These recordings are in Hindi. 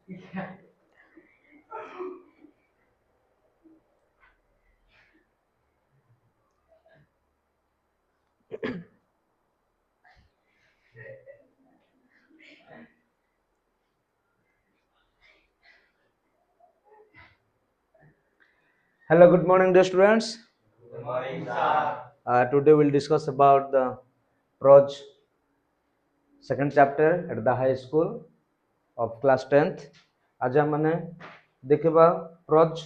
Hello, good morning, dear students. Good morning, sir. Today we'll discuss about the proj second chapter at the high school of class 10th. आज हमने देखा proj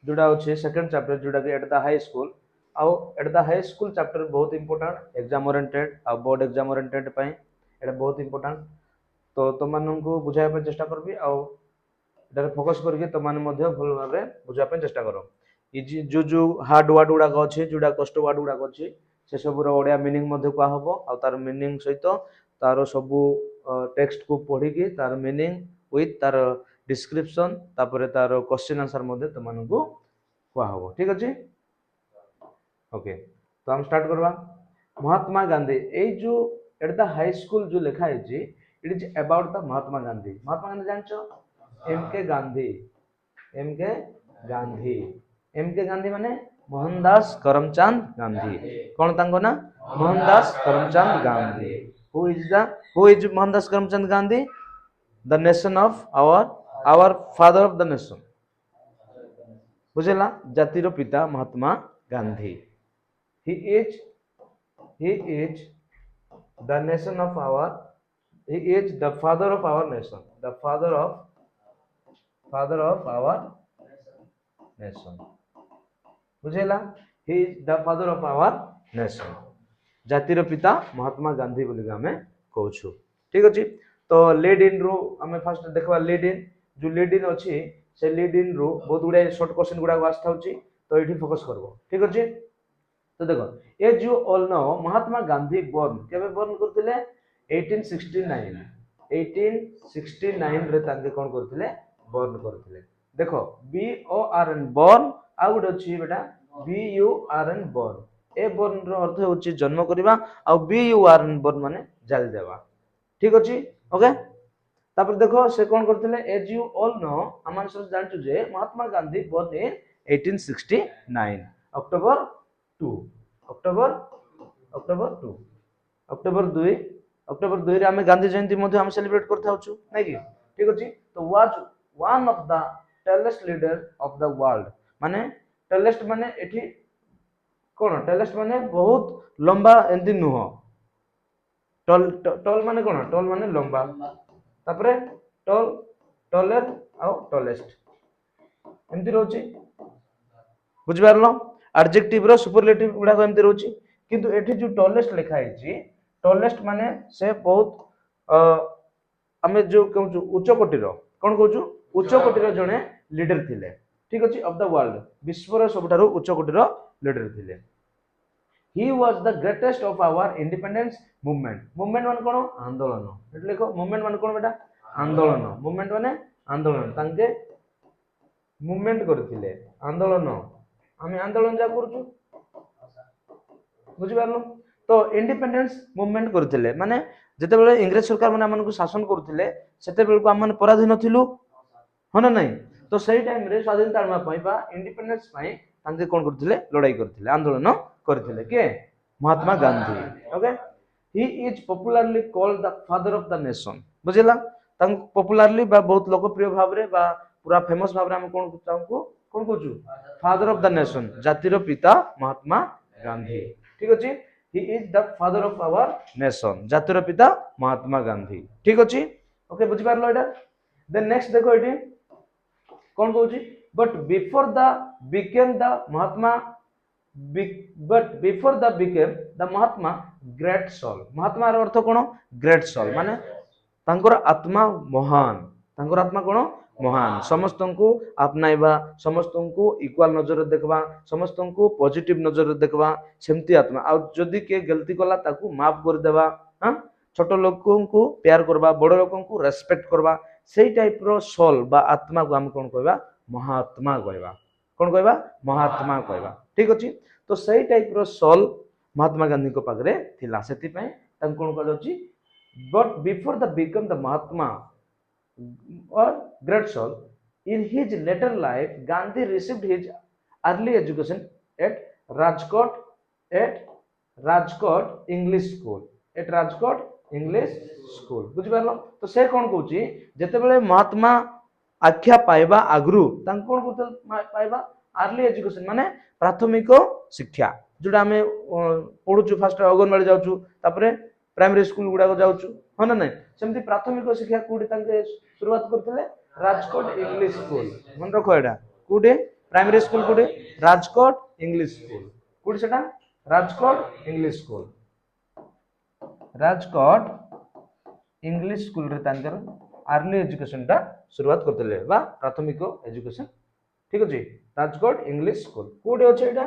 जोड़ा अच्छे second chapter जोड़ा कि at the high school आउ at the high school chapter बहुत important exam oriented आउ board exam oriented पाए एटा बहुत important तो तुम मानू बुझाई पे चेष्टा करबी आउ एटारे फोकस करके तुम माने मध्य भल भाबरे बुझा पे चेष्टा करो इजी जो हार्ड वर्ड गुडा अच्छे जोड़ा कष्ट वर्ड गुडा अच्छे से सब ओडिया मीनिंग मध्य कह हबो आ तार मीनिंग सहित तार सब टेक्स्ट को पढ़ी की तार मीनिंग विथ तार डिस्क्रिप्शन तापर तार क्वेश्चन आंसर मध्य तुम मानू कह हबो ठीक अछि ओके तो हम स्टार्ट करबा महात्मा गांधी ए जो एट द हाई स्कूल जो लिखा है जी it is about the Mahatma Gandhi जानछो M K Gandhi M K Gandhi M K Gandhi माने मोहनदास करमचंद गांधी कौन तांको ना Mohandas Karamchand Gandhi who is Mohandas Karamchand Gandhi the nation of our father of the nation बुझेला जातिर पिता Mahatma Gandhi he is the nation of our he is the father of our nation the father of our nation बुझेला he is the father of our nation जातिर पिता महात्मा गांधी बोली हमें कहूछु ठीक अछि तो लीड इन रो हमें फर्स्ट देखबा लीड इन जो लीड इन अछि से लीड इन रो बहुत गुडे शॉर्ट क्वेश्चन गुडा आस्था होछि तो एठी फोकस करबो ठीक अछि तो देखो as you all know Mahatma Gandhi born केबे बर्न करथिले 1869 1869 रे तांके कोन करथिले बर्न करथिले देखो B O R N born आ गुड अछि बेटा B U R N burn ए बर्न रो अर्थ होछि जन्म करबा आ B U R N burn माने जाल देबा ठीक अछि ओके तापर देखो से कोन करथिले एज यू ऑल नो हमन सब जानछु जे महात्मा गांधी बर्न इन 1869 अक्टोबर 2 अक्टोबर अक्टोबर 2 अक्टोबर 2 रे हम गांधी जयंती मध्ये हम सेलिब्रेट करथा होछु नै कि ठीक अछि तो was one of the tallest leader of the world माने टेलेस्ट माने एठी कोन टेलेस्ट माने बहुत लंबा एंती नुह टल टल माने कोन टल माने लंबा तापरे टल टलेर आ टलेस्ट एंती रहउची बुझ पारलो एडजेक्टिव रो सुपरलेटिव गुडा एमती रहउची किंतु एठी जो टॉलेस्ट लिखा है जी टॉलेस्ट माने से बहुत हमें जो कहू उच्च कोटि रो कोन कहू उच्च कोटि रो जने लीडर थिले ठीक अछि ऑफ द वर्ल्ड विश्व रो सबठारो उच्च कोटि रो लीडर थिले he was the greatest of our independence movement मान कोन आंदोलन एट लिखो मूवमेंट मान कोन बेटा आंदोलन मूवमेंट माने आंदोलन तांके मूवमेंट करथिले आंदोलन आम आंदोलन जा करूँ बुझिपार तो इंडिपेंडेंस मूवमेंट करथिले माने जते बेले इंग्रेज सरकार माने हमन को शासन करथिले सेते बेल को हमन पराधीन थिलु हो ना नहीं तो सही टाइम रे स्वाधीनता आनवा पई बा इंडिपेंडेंस पई तांके कोन करथिले लड़ाई करथिले आंदोलन करथिले के Mahatma Gandhi okay he is popularly called the father of the nation बुझिला तांको पॉपुलरली बा बहुत लोकप्रिय भाव रे बा पूरा फेमस भाव रे हम कोन तांको कोन कहू फादर ऑफ द नेशन जातिर पिता महात्मा गांधी ठीक अछि he is the father of our nation जातिर पिता महात्मा गांधी ठीक अछि ओके बुझि पारलो एटा देन नेक्स्ट देखो एटी कोन कहू but before the became the Mahatma but before the became the Mahatma great soul Mahatma रो अर्थ कोन ग्रेट सोल माने तांकर आत्मा महान तांकर आत्मा कोन महान समस्त को अपनाइबा समस्त को इक्वाल नजर देखबा समस्त को पॉजिटिव नजर देखबा सेमती आत्मा आ जदी के गलती कला ताकू माफ कर देबा हां छोट लोगों को प्यार करबा बड़ लोगों को रेस्पेक्ट करबा सेही टाइप रो सोल बा आत्मा को हम कोन कहबा महात्मा कहबा कोन कहबा महात्मा कहबा ठीक अछि तो सेही टाइप रो सोल महात्मा गांधी को पागरे थिला सेति पय तां कोन कहजोची but before the became the Mahatma or great soul. In his later life, Gandhi received his early education at Rajkot at Rajkot English School. At Rajkot English School. ବୁଝିପାରିଲ ତ ସେ କ'ଣ କହୁଛି ଯେତେବେଳେ ମହାତ୍ମା ଆଖ୍ୟା ପାଇବା ଆଗରୁ ତାଙ୍କୁ କ'ଣ କହୁଥିଲେ ପାଇବା ଆର୍ଲି ଏଜୁକେସନ ମାନେ ପ୍ରାଥମିକ ଶିକ୍ଷା ଯୋଉଟା ଆମେ ପଢୁଛୁ ଫାଷ୍ଟ ଅଙ୍ଗନବାଡି ଯାଉଛୁ ତାପରେ ପ୍ରାଇମେରୀ ସ୍କୁଲ ଗୁଡାକ ଯାଉଛୁ ହଁ ନା ନାଇଁ ସେମିତି ପ୍ରାଥମିକ ଶିକ୍ଷା କୋଉଠି ତାଙ୍କେ शुरुआत करते राजकोट इंग्लिश स्कूल मन रख एटा कोडे प्राइमरी स्कूल कोडे राजकोट इंग्लिश स्कूल कोडे सेटा Rajkot English school Rajkot English school रे तांकर अर्ली एजुकेशन ता शुरुआत करते बा प्राथमिक एजुकेशन ठीक अछि राजकोट इंग्लिश स्कूल कोडे अछि एटा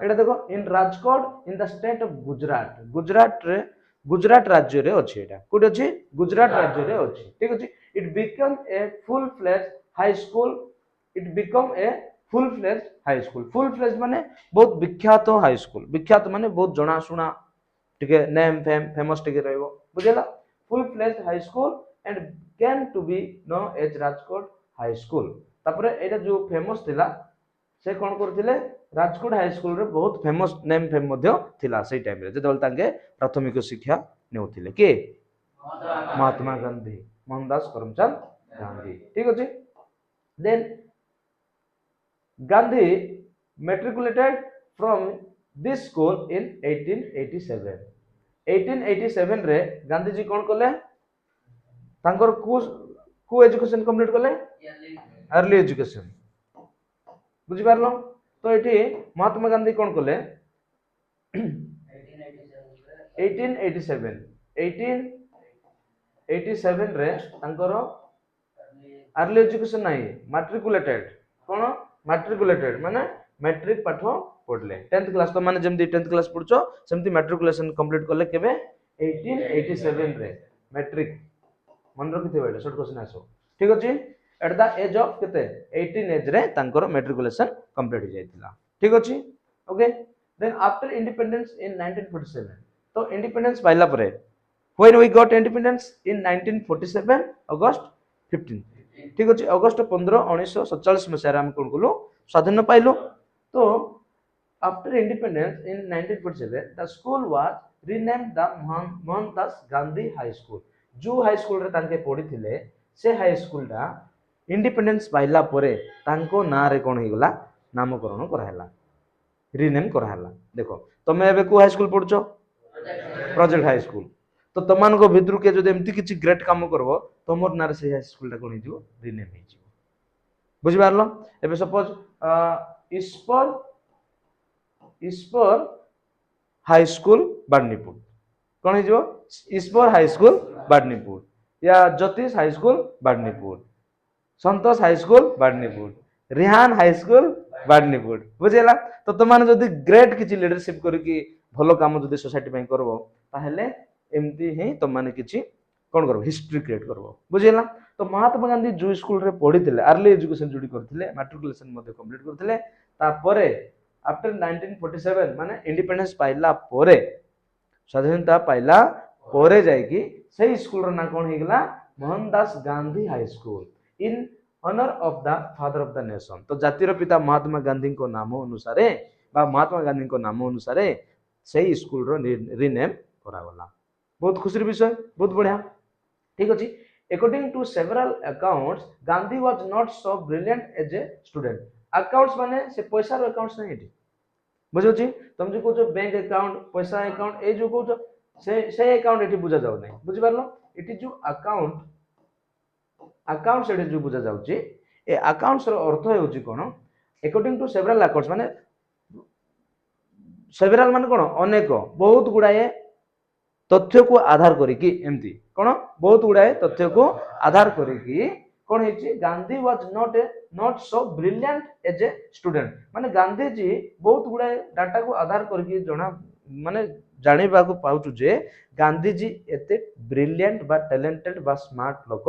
एटा देखो in Rajkot in the state of Gujarat Gujarat राज्य रे अछि एटा कोडे अछि गुजरात राज्य रे अछि ठीक अछि it become a full fledge high school it become a full fledge high school full fledge माने बहुत विख्यात हाई स्कूल विख्यात माने बहुत जଣା सुना टिके नेम फेमस टिके रहइबो बुझेला full fledge high school and can to be know as Rajkot high school तापरे एटा जो फेमस थिला से कोन करथिले राजकोट हाई स्कूल रे बहुत फेमस नेम फेम मध्य थिला सेई टाइम रे जेतल तांके प्राथमिक शिक्षा नेउथिले के महात्मा गांधी मोहनदास करमचंद गांधी ठीक अछि then Gandhi matriculated from this school in 1887 1887 रे गांधी जी कोन करले तांकर को एजुकेशन कंप्लीट करले अर्ली एजुकेशन बुझी पारलो तो एठी महात्मा गांधी कोन करले 1887 रे तांकर अर्ली एजुकेशन नाही मैट्रिकुलेटेड कोन मैट्रिकुलेटेड माने मैट्रिक पाठ पढले 10th क्लास तो माने जेमती 10th क्लास पढछो सेमती मैट्रिकुलेशन कंप्लीट करले केबे 1887 रे मैट्रिक मन रखिथे बेटा शॉर्ट क्वेश्चन आसो ठीक अछि एट द एज ऑफ केते 18 एज रे तांकर मैट्रिकुलेशन कंप्लीट हो जायतिला ठीक अछि okay then after independence in 1947 तो इंडिपेंडेंस पाइला परे when we got independence in 1947 August 15 ठीक अछि अगस्त 15 1947 मसिया हम कोन कोलो स्वाधीन पाइलो तो after independence in 1947 the school was renamed the Mohandas Gandhi high school जो हाई स्कूल रे तांके पढी थिले से हाई स्कूल दा इंडिपेंडेंस पाइला परे तांको ना रे कोन हिगला नामकरण कराहला रीनेम कराहला देखो तमे एबे को हाई स्कूल पढछो प्रोजेक्ट हाई स्कूल तो तमान को भितरु के जदि एमती किछि ग्रेट काम करबो तमोर नार से हाई स्कूल दा कोन हिजो रीनेम हिजो बुझि पारलो एबे सपोज इस्पर हाई स्कूल बाडनीपुर कोन हिजो इस्पर हाई स्कूल बाडनीपुर या Jyotish high school Badnipur Santosh high school Badnipur Rihan high school Badnipur बुझेला तो तमान जदि ग्रेट किछि लीडरशिप करि कि भलो काम जदि सोसाइटी पई करबो ताहेले एमती ही तमाने किछि कोन करबो हिस्ट्री क्रिएट करबो बुझेला तो महात्मा गांधी जो स्कूल रे पढिथिले अर्ली एजुकेशन जोडी करथिले मैट्रिकुलेशन मध्ये कंप्लीट करथिले तापरे आफ्टर 1947 माने इंडिपेंडेंस पाइला परे स्वाधीनता पाइला परे जाय कि सेही स्कूल रो ना कोन हिगला Mohandas Gandhi high school in honour of the father of the nation तो जातिर पिता महात्मा गांधी को नाम अनुसारे बा महात्मा गांधी को नाम अनुसारे सेही स्कूल रो रीनेम करा गला बहुत खुशी विषय बहुत बढ़िया ठीक अछि according to several accounts Gandhi was not so brilliant as a student accounts माने से पैसा रो अकाउंट्स नहीं एठी बुझो छी तुम जे कहू बैंक अकाउंट पैसा अकाउंट ए जो कहू से अकाउंट एठी बुझा जाउ नहीं बुझि पारलो एठी जो अकाउंट से जो बुझा जाउ छी ए अकाउंट्स रो अर्थ हे होची कोन according to several accounts माने several माने कोन अनेक बहुत गुडाए तथ्य को आधार करिकी एमती कोन बहुत गुडाए तथ्य को आधार करिकी कोन हेची Gandhi was not so brilliant as a student माने गांधी जी बहुत गुडाए डाटा को आधार करिकी जणा माने जानिबा को पाउछु जे गांधी जी एते ब्रिलियंट बा टैलेंटेड बा स्मार्ट लोक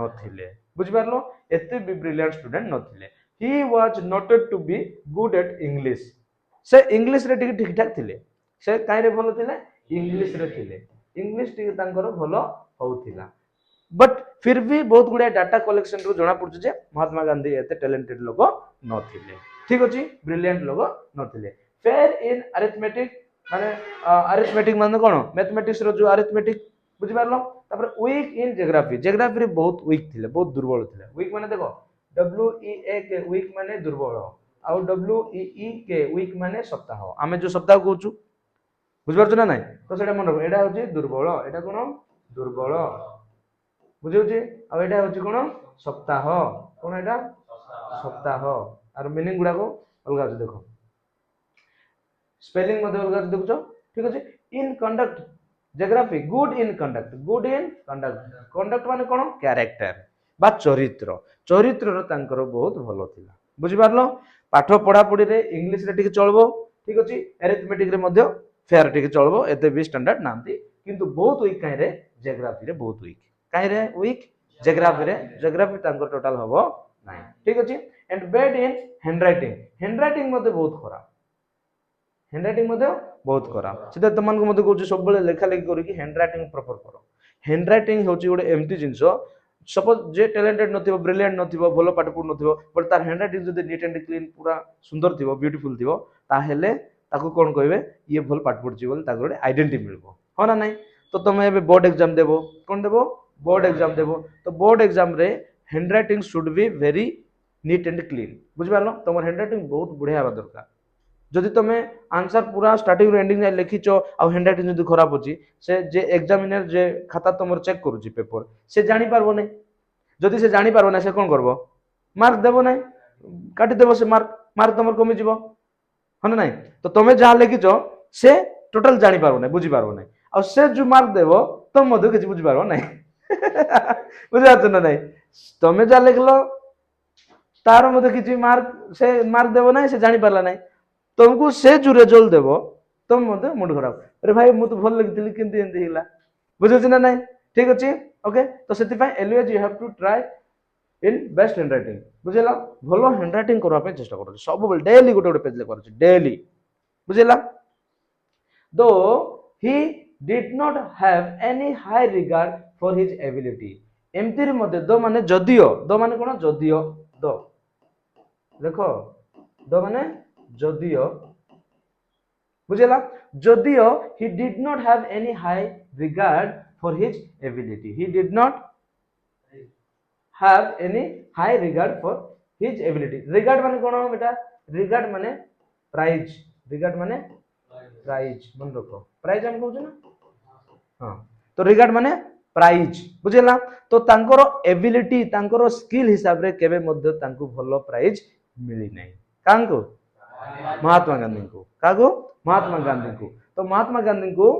नथिले बुझि पारलो एते भी ब्रिलियंट स्टूडेंट नथिले he was noted to be good at English से इंग्लिश रे ठीक ठाक थिले से काई रे भलो थिले इंग्लिश रे थिले इंग्लिश टी तांकर भलो होउथिला बट फिर भी बहुत गुड़ाए डाटा कलेक्शन रु जना पड़छ जे महात्मा गांधी एते टैलेंटेड लोक नथिले ठीक अछि ब्रिलियंट लोक नथिले फेयर इन अरिथमेटिक माने अरिथमेटिक माने कोन मैथमेटिक्स रो जो अरिथमेटिक बुझि पारलो तापर वीक इन ज्योग्राफी ज्योग्राफी रे बहुत वीक थिले बहुत दुर्बल थिले वीक माने देखो डब्ल्यू ई ए के वीक माने दुर्बल आ डब्ल्यू ई ई के वीक माने सप्ताह आमे जो सप्ताह कहूछु बुझि पारछ ना नाही तो सेटा मन रखो एटा होची दुर्बल एटा कोन दुर्बल बुझियोची आ एटा होची कोन सप्ताह कोन एटा सप्ताह आर मीनिंग गुडा को अलगा अछि देखो स्पेलिंग मध्ये अलगा अछि देखुछो ठीक अछि in conduct geography good in conduct conduct माने कोन कैरेक्टर बा चरित्र चरित्र रो तांकर बहुत भलो थिला बुझि पारलो पाठ पढा पढी रे इंग्लिश रे टिके चलबो ठीक अछि अरिथमेटिक रे मध्ये फेयर टिके चलबो एते भी स्टैंडर्ड नांती किंतु बहुत वीक काहे रे ज्योग्राफी रे बहुत वीक काहे रे वीक ज्योग्राफी तांकर टोटल हबो नाही ठीक अछि एंड बैड इन हैंडराइटिंग मध्ये बहुत खराब हैंडराइटिंग मध्ये बहुत खराब सीधा तमन को मध्ये कहू सब बेले लेखा लेखि करी कि हैंडराइटिंग प्रॉपर करो हैंडराइटिंग होची गोटे एम्ति जिंस सपोज जे टैलेंटेड नथिबो ब्रिलियंट नथिबो भलो पाठ पढ नथिबो बट तार हैंडराइटिंग जदी नीट एंड क्लीन पूरा सुंदर थिबो ब्यूटीफुल थिबो ताहेले ताको कोन कहबे ये भल पाठ पढची बोल ताको गोटे आइडेंटिटी मिलबो हो ना नहीं तो तुम एबे बोर्ड एग्जाम देबो कोन देबो बोर्ड एग्जाम देबो तो बोर्ड एग्जाम रे handwriting should be very neat and clean बुझ पारलो तमर हैंडराइटिंग बहुत बढ़िया हवा दरकार जदि तुम आंसर पूरा स्टार्टिंग रो एंडिंग जाय लिखिछ आ हैंडराइटिंग जदि खराब होची से जे एग्जामिनर जे खाता तुमर चेक करूची पेपर से जानि पारबो नै जदि से जानि पारबो नै से कोन करबो मार्क देबो नै काटि देबो से मार्क तुमर कमी जिवो हन नै तो तुम जहा लिखिछ से टोटल जानि पारबो नै बुझि पारबो नै आ से जो मार्क देबो तुम मधु किछ बुझि पारबो नै बुझात ना नै तुम जा लिखलो तार मधु किछ मार्क देबो नै से जानि पारला नै तुमको से जो रिजल्ट देबो तुम मते मुंड खराब अरे भाई मु तो भल लिखितली किंतु एंती हिला बुझछ ना नै ठीक अछि ओके तो सेति फाइ always you have to try in best handwriting बुझेला भलो हैंडराइटिंग करबा पे चेष्टा करू सब बेल डेली गोटे गोटे पेज ले करू डेली बुझेला दो he did not have any high regard for his ability एमती रे मते दो माने कोन जदियो दो देखो दो माने जदियो बुझेला जदियो he did not have any high regard for his ability he did not have any high regard for his ability regard माने कोन बेटा regard माने प्राइज मन रखो प्राइज हम कहू ना हां तो regard माने प्राइज बुझेला तो तांकर एबिलिटी तांकर स्किल हिसाब रे केबे मध्ये तांको भलो प्राइज मिली नै कांको महात्मा गांधी को कागो महात्मा गांधी को तो महात्मा गांधी को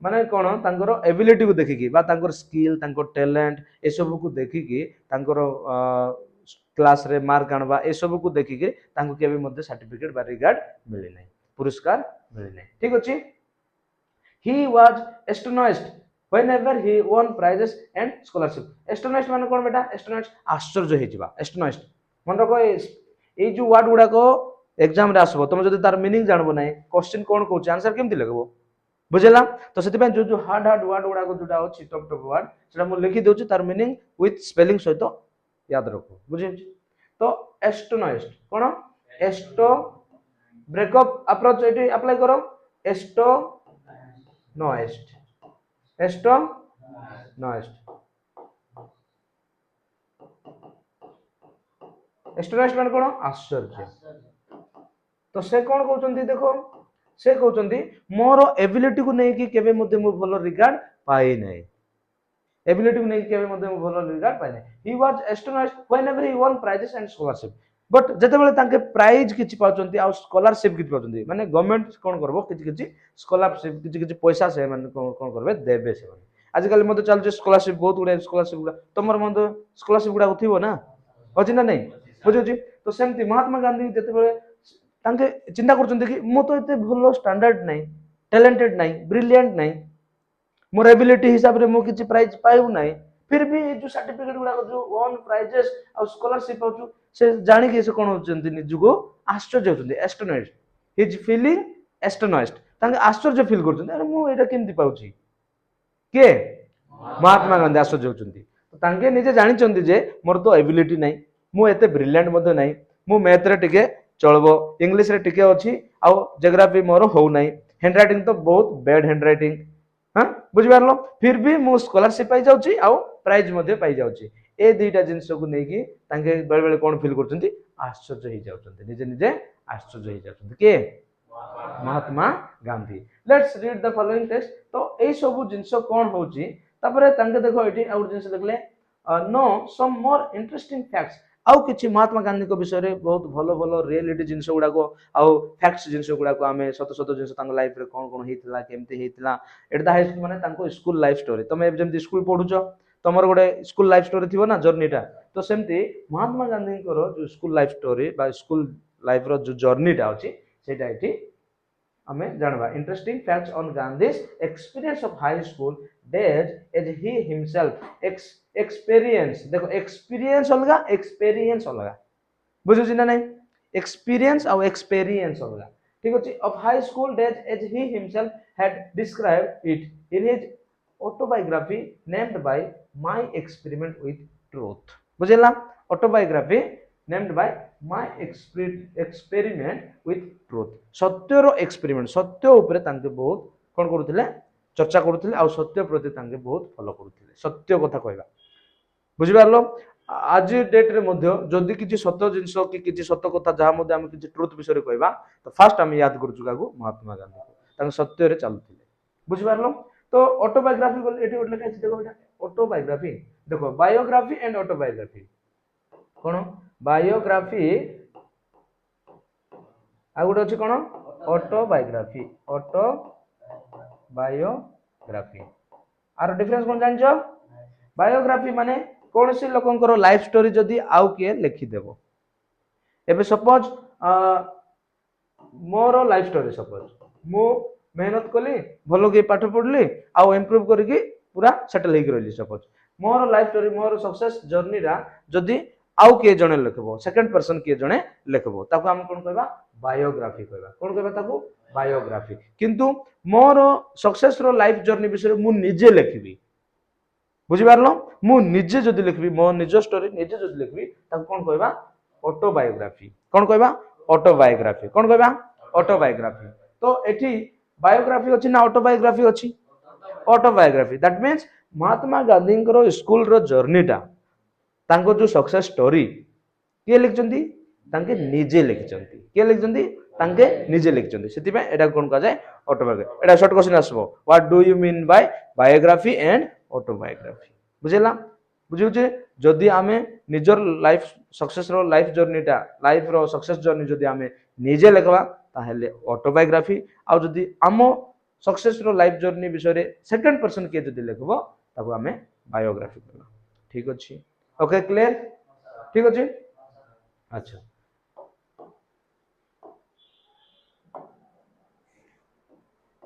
माने कोन तांकर एबिलिटी को देखिकी बा तांकर स्किल तांकर टैलेंट ए सब को देखिकी तांकर क्लास रे मार्क आनबा ए सब को देखिकी तांको केबे मध्ये सर्टिफिकेट बा रिगार्ड मिली नै पुरस्कार मिली नै ठीक अछि ही was astonished whenever he won prizes and scholarship astonished माने कोन बेटा एस्टोनिश्ड आश्चर्य हे जिबा एस्टोनिश्ड मन रखो ए जो वर्ड गुडा को एग्जाम रे आसबो तुम जदि तार मीनिंग जानबो नै क्वेश्चन कोन कहूछ आंसर केमति लगबो बुझेला तो सेति पे जो हार्ड वर्ड गुडा को जोटा अछि टॉप वर्ड सेटा मु लिखि देउछि तार मीनिंग विथ स्पेलिंग सहित याद रखो बुझे तो एस्टोनिश्ड कोन एस्टो ब्रेकअप अप्रोच एटी अप्लाई करो एस्टोनिश्ड माने कोन आश्चर्य तो से कौन कहउचंती देखो से कहउचंती मोर एबिलिटी को नै कि केबे मध्ये मो भलो रिगार्ड पाई नै एबिलिटी को नै कि केबे मध्ये मो भलो रिगार्ड पाई नै he was astonished whenever he won prizes and scholarship but जते बेले तांके प्राइज किछि पाउचंती आ स्कॉलरशिप किछि पाउचंती माने गवर्नमेंट कोन करबो किछि स्कॉलरशिप किछि पैसा से माने कोन करबे देबे से माने आज काल मध्ये चलजे स्कॉलरशिप बहुत गुडे स्कॉलरशिप गुडा तमर मध्ये स्कॉलरशिप गुडा उथिबो ना अछि ना नै बुझुछि तो सेमती महात्मा गांधी जते बेले तांके चिंता करचंती कि मो तो एते भलो स्टैंडर्ड नै टैलेंटेड नै ब्रिलियंट नै मोर एबिलिटी हिसाब रे मो किछि प्राइज पाइउ नै फिर भी जो सर्टिफिकेट गुडा जो वन प्राइजेस और स्कॉलरशिप पाउछु से जानि के से कोन होचंती निजुगो आश्चर्य होचंती एस्टोनिश्ड हिज फीलिंग एस्टोनिश्ड तांके आश्चर्य फील करचंती अरे मो एटा केमति पाउछि के महात्मा गांधी आश्चर्य होचंती तांके निजे जानिचंदी जे मोर तो एबिलिटी नाही मु एते ब्रिलियंट मध्ये नाही मु मैथ रे टिके चलबो इंग्लिश रे टिके अछि आ ज्योग्राफी मोर हो नाही हैंड राइटिंग तो बहुत बैड हैंड राइटिंग हां बुझि पारलो फिर भी मु स्कॉलरशिप पाई जाउची आ प्राइज मध्ये पाई जाउची ए दुईटा जिंस को नेकी तांके बेले बेले कोन फील करचंती आश्चर्य हो जाउचंती निजे निजे आश्चर्य हो जाउचंती के Mahatma Gandhi let's read the following text तो ए सब जिंस कोन होची तापरे तांके देखो एटी आउट जिंस लिखले know some more interesting facts आउ किछि महात्मा गांधी को विषय रे बहुत भलो भलो रियलिटी जिंस गुडा को आउ फैक्ट्स जिंस गुडा को हमें सत सत जिंस तांग लाइफ रे कोन कोन हेतिला केमते हेतिला एट द हाई स्कूल माने तांको स्कूल लाइफ स्टोरी तमे जेमति स्कूल पढुचो तमर गोटे स्कूल लाइफ स्टोरी थिबो ना जर्नीटा तो सेमती महात्मा गांधी को जो स्कूल लाइफ स्टोरी बा स्कूल लाइफ रो जो जर्नीटा अछि सेटा एठी हमें जानवा इंटरेस्टिंग फैक्ट्स ऑन गांधी's experience of high school days as he himself experience देखो experience अलगा बुझु छी ना नहीं experience और experience अलगा ठीक अछि of high school days as he himself had described it in his autobiography named by my experiment with truth बुझिला autobiography named by my experiment with truth सत्यर एक्सपेरिमेंट सत्य ऊपर तांके बहुत कोन करूथिले चर्चा करूथिले आ सत्य प्रति तांके बहुत फॉलो करूथिले सत्य कथा कहबा बुझि पारलो आज डेट रे मध्ये जदी किछि सत्य जिंस कि किछि सत्य कथा जहा मध्ये हम किछि ट्रुथ विषय रे कहबा तो फास्ट हम याद करछु कागु महात्मा गांधी तांके सत्य रे चालुथिले बुझि पारलो तो ऑटोबायोग्राफी बोल एठी उठले काछि देखो एटा ऑटोबायोग्राफी देखो बायोग्राफी एंड ऑटोबायोग्राफी कोन बायोग्राफी आ गुड अछि कोन ऑटोबायोग्राफी आर डिफरेंस कोन जानछो बायोग्राफी माने कोनसी लोकंकर लाइफ स्टोरी जदी आउ के लिखि देबो एबे suppose more life story suppose मु मेहनत कली भलो के पाठ पढली आ इंप्रूव करके पूरा सेटल हेक रहली suppose more life story more success journey रा जदी आउ के जणे लिखबो सेकंड पर्सन के जणे लिखबो ताको हम कोन कहबा बायोग्राफी कहबा कोन कहबा ताको बायोग्राफी किंतु मोर सक्सेस रो लाइफ जर्नी विषय मु निजे लिखबी बुझि पारलो मु निजे जदी लिखबी मो निज स्टोरी निजे जदी लिखबी ताको कोन कहबा ऑटोबायोग्राफी कोन कहबा ऑटोबायोग्राफी कोन कहबा ऑटोबायोग्राफी तो एठी बायोग्राफी अछि ना ऑटोबायोग्राफी अछि ऑटोबायोग्राफी दैट मींस महात्मा गांधी को स्कूल रो जर्नीटा तांको जो सक्सेस स्टोरी के लिखचंती तांके निजे लिखचंती के लिखचंती तांके निजे लिखचंती सेति पे एटा कोन का जाय ऑटोबायोग्राफी एटा शॉर्ट क्वेश्चन आसबो what do you mean by biography and autobiography बुझिला बुझिउ जे जदी आमे निजर लाइफ सक्सेस रो लाइफ जर्नीटा लाइफ रो सक्सेस जर्नी जदी आमे निजे लिखबा ताहेले ऑटोबायोग्राफी आ जदी आमो सक्सेस रो लाइफ जर्नी विषय सेकंड पर्सन के जदी लिखबो ताको आमे बायोग्राफी कहबा ठीक अछि ओके क्लियर ठीक अछि अच्छा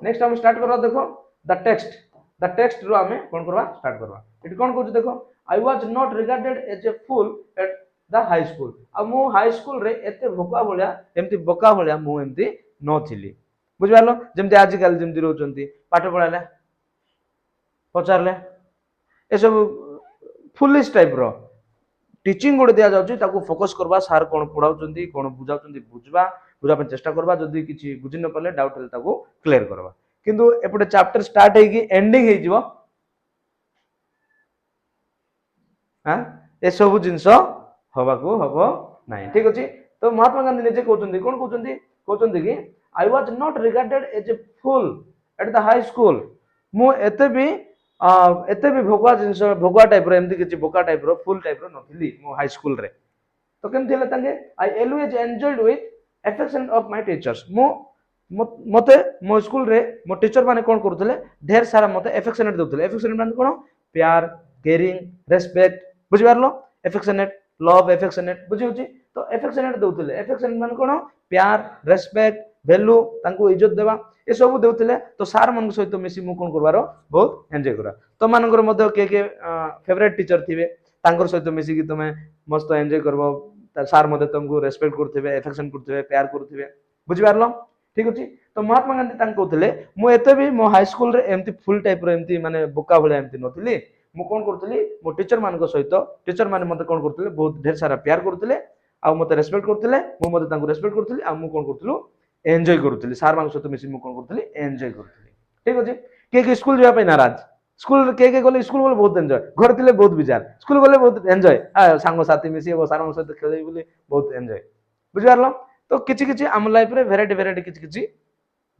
नेक्स्ट हम स्टार्ट करबा देखो द टेक्स्ट रो हमें कोन करबा स्टार्ट करबा इट कोन कहू देखो I was not regarded as a fool at the high school आ मु हाई स्कूल रे एते भोका भलिया एमती बोका भलिया मु एमती न थिली बुझ पारलो जेमती आज काल जेमती रहउचंती पाठ पढाले पचारले ए सब फुलिश टाइप रो टीचिंग गोटे दिया जाउची ताको फोकस करबा सार कोन पढाउचंती कोन बुझाउचंती बुझा पे चेष्टा करबा जदी किछि बुझि न पले डाउट हेले ताको क्लियर करबा किंतु एपटे चैप्टर स्टार्ट हे कि एंडिंग हे जिवो हां ए सब जिंस होबा को हबो नाही ठीक अछि तो महात्मा गांधी निजे कहउचंती कोन कहउचंती कि I was not regarded as a fool at the high school मु एते भी भोगा जिंस भोगा टाइप रो एमती किछि बोका टाइप रो फुल टाइप रो नथिली मो हाई स्कूल रे तो केमथि हेले तांगे I always enjoyed with affection of my teachers मते मो स्कूल रे मो टीचर माने कोन करथले ढेर सारा मते अफेक्शनेट दउथले अफेक्शनेट माने कोन प्यार केयरिंग रेस्पेक्ट बुझि पारलो अफेक्शनेट लव अफेक्शनेट बुझिउची तो अफेक्शनेट दउथले अफेक्शनेट माने कोन प्यार रेस्पेक्ट वैल्यू तांको इज्जत देबा ए सब देउथले तो सार मन सहित मिसी मु कोन करबारो बहुत एन्जॉय करा तो मानकर मध्य के फेवरेट टीचर थिबे तांकर सहित मिसी कि तमे मस्त एन्जॉय करबो सार मध्य तुमको रेस्पेक्ट करथिबे अफेक्शन करथिबे प्यार करथिबे बुझि पारलो ठीक अछि तो महात्मा गांधी तांको कहथले मु एते भी मो हाई स्कूल रे एमती फुल टाइप रो एमती माने बोका भले एमती नथिली मु कोन करथली मो टीचर मान सहित टीचर माने मते कोन करथले बहुत ढेर सारा प्यार करथले आ मते रेस्पेक्ट करथले मु मते तांको रेस्पेक्ट करथली आ मु कोन करथलु एन्जॉय करथली सार मान सहित मिसी मु कोन करथली एन्जॉय करथली ठीक अछि के स्कूल जाय पे नाराज स्कूल के गले स्कूल गले बहुत एन्जॉय घर थिले बहुत विचार स्कूल गले बहुत एन्जॉय आ सांग साथी मिसी सार मान सहित खेले बोली बहुत एन्जॉय बुझि पारलो तो किछि किछि आम लाइफ रे वेराइटी वेराइटी किछि किछि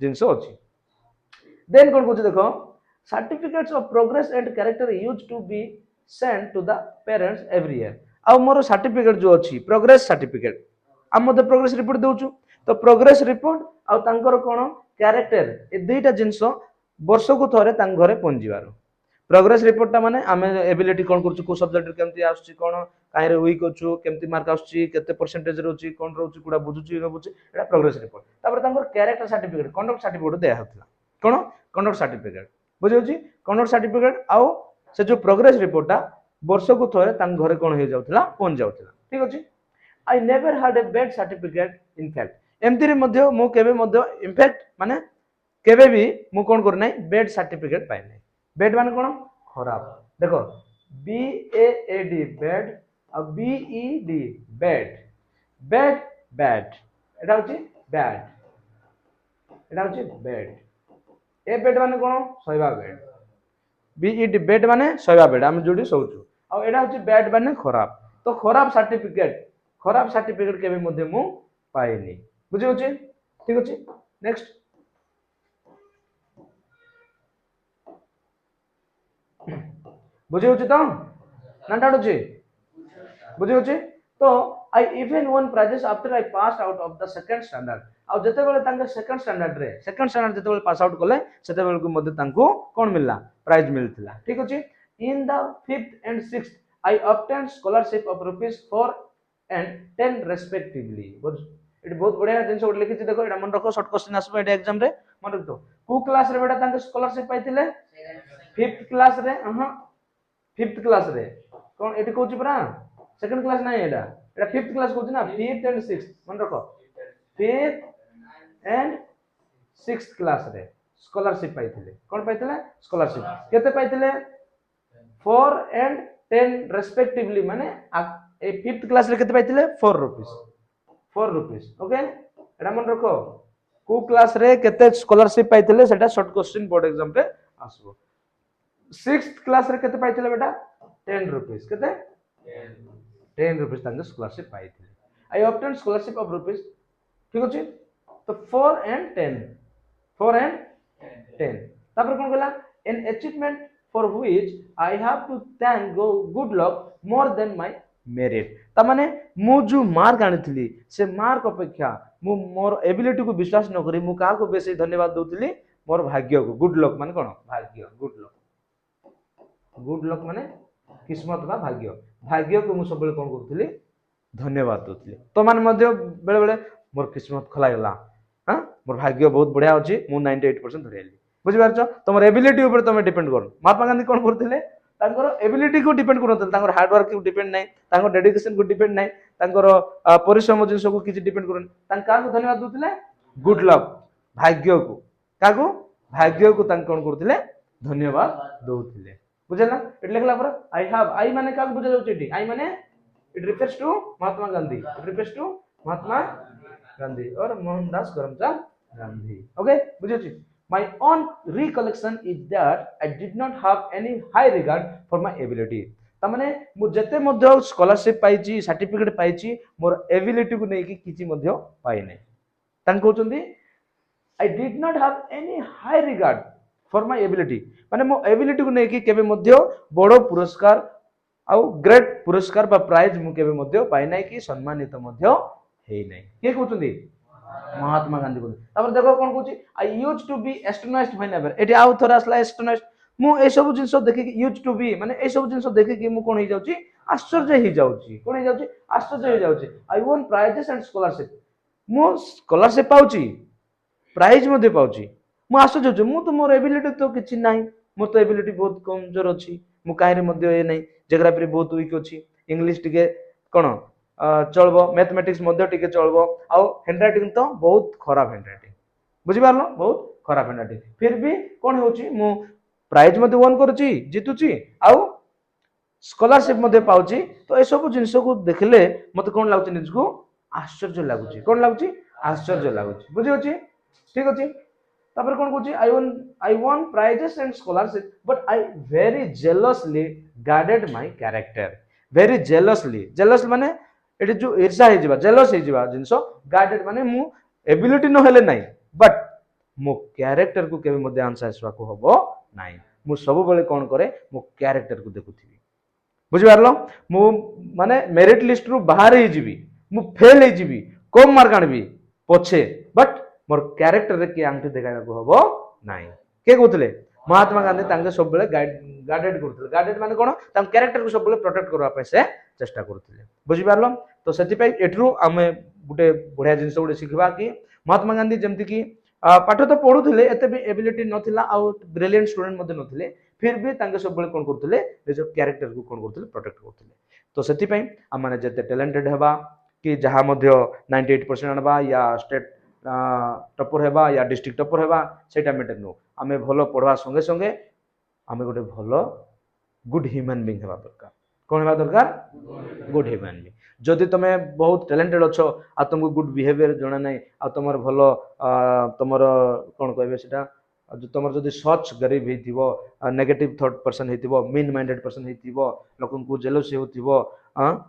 जिंस अछि देन कोन कहू देखो certificates of progress and character used to be sent to the parents every year आ मोर सर्टिफिकेट जो अछि प्रोग्रेस सर्टिफिकेट हम मते प्रोग्रेस रिपोर्ट देउछु तो प्रोग्रेस रिपोर्ट आ तांकर कोन कैरेक्टर ए दुईटा जिंस वर्ष को थरे तांग घरे पहुंचीबार प्रोग्रेस रिपोर्ट टा माने आमे एबिलिटी कोन करछु को सब्जेक्ट केमती आछी कोन काहे रे वीक अछु केमती मार्क आछी केते परसेंटेज रहउची कोन रहउची कुडा बुझुची न बुझी एटा प्रोग्रेस रिपोर्ट तापर तांकर कैरेक्टर सर्टिफिकेट कंडक्ट सर्टिफिकेट देया हथला कोन कंडक्ट सर्टिफिकेट बुझियोची कंडक्ट सर्टिफिकेट आउ से जो प्रोग्रेस रिपोर्ट टा वर्ष को थरे तांग घरे कोन हे जाउथला पहुंच जाउथला ठीक अछि I never had a bad certificate in fact एमती रे मध्य मो केबे मध्य इनफैक्ट माने केबे भी मु कोन कर नै बैड सर्टिफिकेट पाइ नै बैड माने कोन खराब देखो बी ए डी बैड और B E D bed bad bad एटा होची बैड एटा होची बैड ए बैड माने कोन सोइबा bed B E D bed माने सोइबा बैड हम जोडी सोचू और एटा होची बैड माने खराब तो खराब सर्टिफिकेट केबे मध्ये मु पाइनी बुझि होची ठीक अछि नेक्स्ट बुझी होची तो ना डाउट होची बुझी होची तो I even won prizes after I pass out of the second standard आ जते बेले तांके सेकंड स्टैंडर्ड जते बेले पास आउट कले सेते बेले को मध्ये तांको कोन मिलला प्राइज मिलथिला ठीक अछि in the 5th and 6th I obtain scholarship of ₹4 and 10 respectively it बहुत बढ़िया जिंस उठ लिखि देखो एटा मन रखो शॉर्ट क्वेश्चन आसबो एटा एग्जाम रे मन रख दो को क्लास रे बेटा तांके स्कॉलरशिप पाइथिले 5th क्लास रे 5th क्लास रे कोन एटी कहूची परा सेकंड क्लास नाही एटा एटा 5th क्लास कहूची ना 5th एंड 6th मन रखो 5th एंड 6th क्लास रे स्कॉलरशिप पाइथिले कोन पाइथिले स्कॉलरशिप केते पाइथिले 4 and 10 रेस्पेक्टिवली माने ए 5th क्लास रे केते पाइथिले ₹4 ओके एटा मन रखो को क्लास रे केते स्कॉलरशिप पाइथिले सेटा शॉर्ट क्वेश्चन बोर्ड एग्जाम रे आसबो 6th क्लास रे केते पाइथिले बेटा ₹10 केते ₹10 तांगे स्कॉलरशिप पाइथिले I obtain scholarship of rupees ठीक अछि तो 4 and 10 तापर कोन गला an achievement for which I have to thank good luck more than my merit ता माने मु जो मार्क आनिथिली से मार्क अपेक्षा मु मोर एबिलिटी को विश्वास न करी मु का को बेसी धन्यवाद दोतिली मोर भाग्य को गुड लक माने कोन भाग्य गुड लक माने किस्मत बा भाग्य को मु सब बेले कोन करथिली धन्यवाद दोतिली तो माने मध्य बेले बेले मोर किस्मत खला गेला हां मोर भाग्य बहुत बढ़िया अछि मु 98% धरेली बुझि पारछ तमर एबिलिटी ऊपर तमे डिपेंड कर महात्मा गांधी कोन करथिले तांकर एबिलिटी को डिपेंड करथले तांकर हार्ड वर्क को डिपेंड नै तांकर डेडिकेशन को डिपेंड नै तांकर परिश्रम जिंस को किछि डिपेंड करन तां का को धन्यवाद दोतिले गुड लक भाग्य को तां कोन करथिले धन्यवाद दोतिले बुझला एट लिखला पर आई हैव आई माने का बुझा जाउछि आई माने it refers to Mahatma Gandhi और मोहनदास करमचंद गांधी ओके बुझियो My own recollection is that I did not have any high regard for my ability. तमाने मु जते मध्य स्कॉलरशिप पाइची सर्टिफिकेट पाइची मोर एबिलिटी को नै कि किछि मध्य पाइ नै तान कहउचंदी I did not have any high regard for my ability माने मो एबिलिटी को नै कि केबे मध्य बडो पुरस्कार आउ ग्रेट पुरस्कार बा प्राइज मु केबे मध्य पाइ नै कि सम्मानित मध्य हेइ नै के कहउचंदी महात्मा गांधी को तापर देखो कोन कहउची I used to be astonished whenever एटी आउ थोर असला एस्ट्रोनॉस्ट मु ए सब जिंस देखि कि यूज्ड टू बी माने ए सब जिंस देखि कि मु कोन हे जाउची आश्चर्य हे जाउची कोन हे जाउची आश्चर्य हे जाउची I won prizes and scholarship मु स्कॉलरशिप पाउची प्राइज मध्ये पाउची मु आश्चर्य होची मु तो मोर एबिलिटी तो किछि नाही मोर तो एबिलिटी बहुत कमजोर अछि मु काहेरे मध्ये ए नाही जियोग्राफी रे बहुत वीक अछि इंग्लिश टिके कोन चलबो मैथमेटिक्स मध्ये टिके चलबो आ हैंडराइटिंग तो बहुत खराब हैंडराइटिंग बुझि पारलो बहुत खराब हैंडराइटिंग फिर भी कोन होची मु प्राइज मध्ये वन करूची जीतुची आ स्कॉलरशिप मध्य पाउची तो ए सब जिंस को देखले मते कोन लागुची निजको आश्चर्य लागुची कोन लागुची आश्चर्य लागुची बुझी होची ठीक अछि तापर कोन कहूची I won prizes and scholarship but I very jealously guarded my character very jealous माने एटी जो ईर्षा हे जिबा जेलस हे जिबा जिंस गार्डेड माने मु एबिलिटी न हेले नाही बट मो कैरेक्टर को केबे मध्ये आंसर आसवा को हबो नाही मु सब बेले कोन करे मो कैरेक्टर को देखुथि बुझी पारलो मु माने मेरिट लिस्ट रु बाहर ही जीवी मु फेल ही जीवी कम मार्क आनबी पछे बट मोर कैरेक्टर रे के आंगठी देखाइबा को हबो नाही के कहउतले महात्मा गांधी तांके सब बेले गार्डेड करथले गार्डेड माने कोन तां कैरेक्टर को सब बेले प्रोटेक्ट करबा पे से चेष्टा करथले बुझी पारलो तो सेति पई एठरू हमें गुटे बढ़िया जिंस गुटे सिखबा कि महात्मा गांधी जेमति कि पाठ तो पढुथिले एते भी एबिलिटी नथिला आ ब्रिलियंट स्टूडेंट मध्ये नथिले फिर भी तांके सब बेले कोन करथले निज कैरेक्टर को कोन करथले प्रोटेक्ट करथले तो सेति पई हम माने जते टैलेंटेड हेबा कि जहा मध्ये 98% आनबा या स्टेट टपर हेबा या डिस्ट्रिक्ट टपर हेबा सेटा मैटर नो आमे भलो पढवा संगे संगे आमे गोटे भलो गुड ह्यूमन बीइंग हेबा दरकार कोन हेबा दरकार गुड ह्यूमन बीइंग जदि तमे बहुत टैलेंटेड अच्छो आ तुमको गुड बिहेवियर जणा नै आ तुमर भलो तुमर कोन कहबे सेटा जो तुमर जदि सच गरीब हेतिबो नेगेटिव थॉट पर्सन हेतिबो मीन माइंडेड पर्सन हेतिबो लोकन को जेलस हेतिबो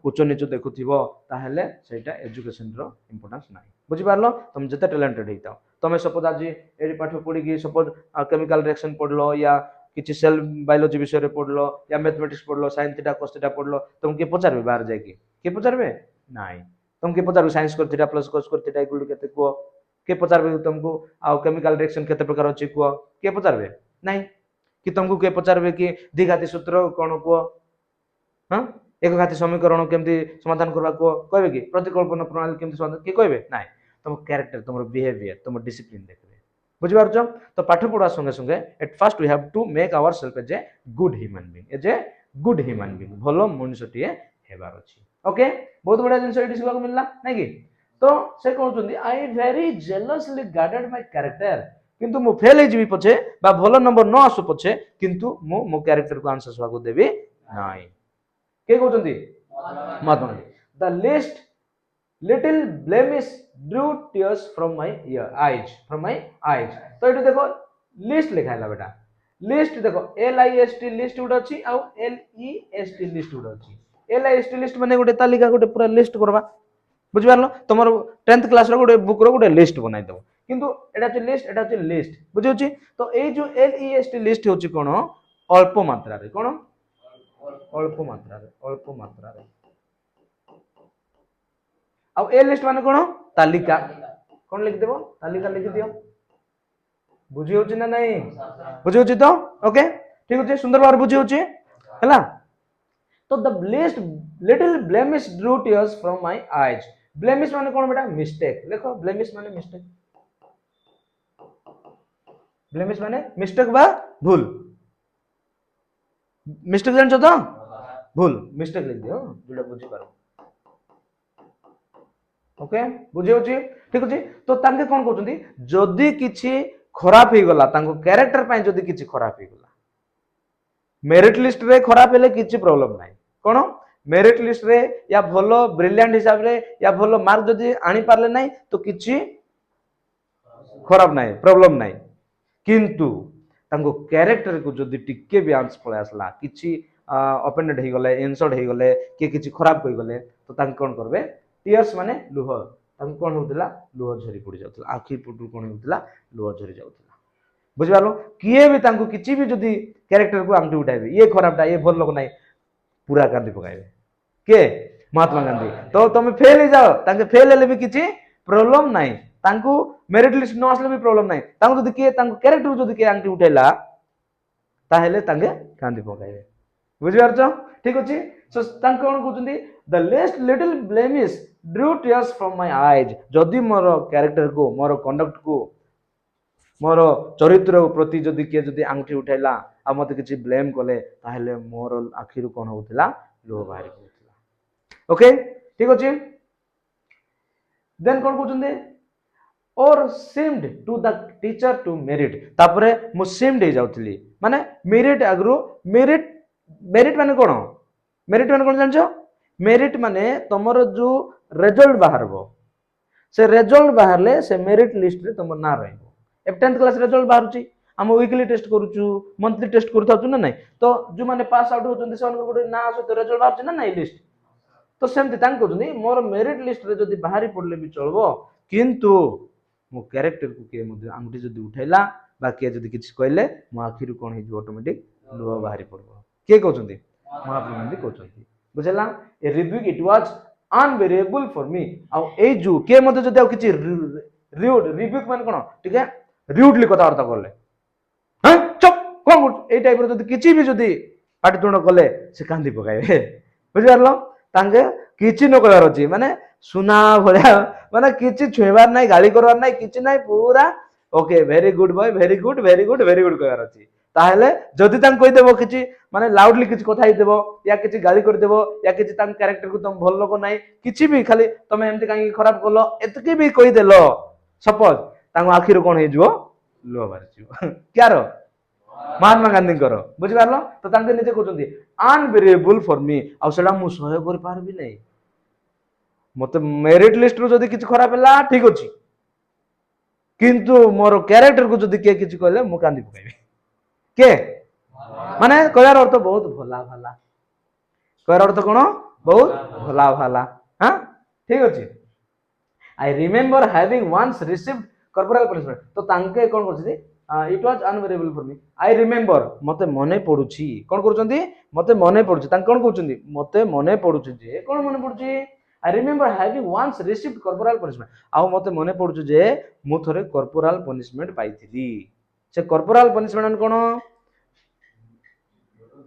उच्च नीच देखुथिबो ताहेले सेटा एजुकेशन रो इंपोर्टेंस नाही बुझी पारलो तुम जते टैलेंटेड हेताओ तमे सपोज आज एडी पाठ पढी कि सपोज केमिकल रिएक्शन पढलो या किछि सेल बायोलॉजी विषय रे पढलो या मैथमेटिक्स पढलो साइन थीटा cos थीटा पढलो तुम के पचारबे बाहर जाय के पचारबे नाही तुम के पचारबे साइंस कर थीटा प्लस cos कर थीटा इक्वल केते को के पचारबे तुमको आ केमिकल रिएक्शन केते प्रकार अछि को के पचारबे नाही कि तुमको के पचारबे कि द्विघाती सूत्र कोन को हां एक घाती समीकरण केमती समाधान करबा को कहबे कि प्रतिकल्पना प्रणाली केमती समाधान के कहबे नाही तुम कैरेक्टर तुम बिहेवियर तुम डिसिप्लिन देखबे बुझि पारछो तो पाठ पढा संगे संगे at first we have to make ourself as a good human being as a good human being भलो मनुष्यटिए हेबार अछि ओके बहुत बढिया जिंस एटी सिखबा को मिलला नै कि तो से कहउछन्दी I very jealously guarded my character किंतु मु फेल हे जीवी पछे बा भलो नंबर न आसु पछे किंतु मु मो कैरेक्टर को आंसर सवा को देबी नाही के कहउछन्दी Mahatma Gandhi the least little blemish drew tears from my eyes तो एटू देखो लिस्ट लिखाइला बेटा लिस्ट देखो LIST लिस्ट उड अछि आ LEST लिस्ट उड अछि LIST लिस्ट माने गोटे तालिका गोटे पूरा लिस्ट करबा बुझि पारलो तमरो 10th क्लास रो गोटे बुक रो गोटे लिस्ट बनाइ दो किंतु एटा अछि लिस्ट बुझि होछि तो ए जो LEST लिस्ट होछि कोन अल्प मात्रा रे कोन अल्प मात्रा रे अब ए लिस्ट माने कोन तालिका कोन लिख देबो तालिका लिख दियो बुझी होछि ना नहीं बुझी होछि तो ओके ठीक होछि सुंदर बार बुझी होछि हैला तो the list little blemish drew tears from my eyes blemish माने कोन बेटा मिस्टेक देखो ब्लेमिश माने मिस्टेक ब्लेमिश माने मिस्टेक बा भूल मिस्टेक जानछो तो भूल मिस्टेक लिख दियो जोडा बुझी पारो ओके बुझी होछि ठीक अछि तो तांके कोन कहउछन्ती जदी किछि खराब हे गला तांको कैरेक्टर पय जदी किछि खराब हे गला मेरिट लिस्ट रे खराब हेले किछि प्रॉब्लम नाही कोन मेरिट लिस्ट रे या भलो ब्रिलियंट हिसाब रे या भलो मार्क जदी आनी पारले नाही तो किछि खराब नाही प्रॉब्लम नाही किंतु तांको कैरेक्टर को जदी टिके भी आंस पळे आसला किछि ओपेंडेड हे गले इंसल्ट हे गले के किछि खराब होई गले तो तांके कोन करबे टीयर्स माने लुह तांको कोन होतला लुह झरी पड़ी जाउतला आखि पुटु कोन होतला लुह झरी जाउतला बुझि पालो किए भी तांको किछि भी जदी कैरेक्टर को आंटी उठाइबे ये खराबटा ये भल लोक नाही पूरा कांदी पकाइबे के महात्मा गांधी तो तुम फेल ही जाओ तांके फेल हेले भी किछि प्रॉब्लम नाही तांको मेरिट लिस्ट न आसले भी प्रॉब्लम नाही तांको जदी के तांको कैरेक्टर जदी के आंटी उठाइला ताहेले तांके कांदी पकाइबे बुझि पारछो ठीक अछि सो तांको कोन कहउछन्ती the least little blemish drew tears from my eyes जदी मोर कैरेक्टर को मोर कंडक्ट को मोर चरित्र प्रति जदी के जदी आंगठी उठाइला आ मते किछि ब्लेम कले ताहेले मोर आखिरु कोन होतला लो बाहर होतला ओके ठीक अछि देन कोन कहउछन्ती और seemed to the teacher to merit तापरे मु seemed हे जाउतली माने मेरिट अगरु मेरिट माने कोन मेरिट माने कोन जानछो मेरिट माने तमरो जो रिजल्ट बाहरबो से रिजल्ट बाहरले से मेरिट लिस्ट रे तमर ना रहबो ए 10th क्लास रिजल्ट बाहरुची हम वीकली टेस्ट करूछु मंथली टेस्ट करथाछु ना नहीं तो जो माने पास आउट होचंदी सन गोटे ना आसो तो रिजल्ट बाहरची ना नहीं लिस्ट तो सेमति तांग कहउछनी मोर मेरिट लिस्ट रे जदी बाहरी पड़ले भी चलबो किंतु मो कैरेक्टर को के मध्ये आंगुठी जदी उठैला बा के जदी किछ कहले मो आखिरु कोन हे ऑटोमेटिक लुह बाहरी पड़बो के कहउछंदी महात्मा गांधी कहउछंदी बुझला ए रिव्यू it was unbearable for me आ ए जो के मध्ये जदी आ किछ रिव्यू मान कोन ठीक है रूडली कथबार्ता करले हां चुप कोन ए टाइप रो जदी किछ भी जदी पाटितुंड कले से कांदी पकाइबे बुझि पारलो तांगे किछि न कहबार अछि माने सुना भलिया माने किछि छुइबार नाही गाली करबार नाही किछि नाही पूरा okay very good boy very good very good very good कहबार अछि ताहेले जदी तांग कहि देबो किछि माने लाउडली किछि कथा हि देबो या किछि गाली कर देबो या किछि तांग कैरेक्टर को तुम भल लोक नाही किछि भी खाली तमे एमति कांगी खराब करलो एतकी भी कहि देलो सपोज तांग आखिर कोन हे जबो लो बार जिवो क्यारो महात्मा गांधी करो बुझि पारलो तो तांके निजे कहउछंदी अनबेरेबल फॉर मी आ सेडा मु सहय कर पारबी नै मते मेरिट लिस्ट रो जदी किछ खराब हला ठीक अछि किंतु मोर कैरेक्टर को जदी के किछ कहले मु कांदी पकाइबे के माने कहर अर्थ बहुत भला भला कहर अर्थ कोन बहुत भला भला हां ठीक अछि I remember having once received corporal punishment तो तांके कोन करछि it was unbearable for me I remember मते मने पडुछि कोन करछंती मते मने पडुछि तां कोन कहउछंती मते मने पडुछि जे कोन मने पडुछि I remember having once received corporal punishment आ मते मने पडुछि जे मु थरे कॉर्पोरल पनिशमेंट पाइथिली से कॉर्पोरल पनिशमेंट कोन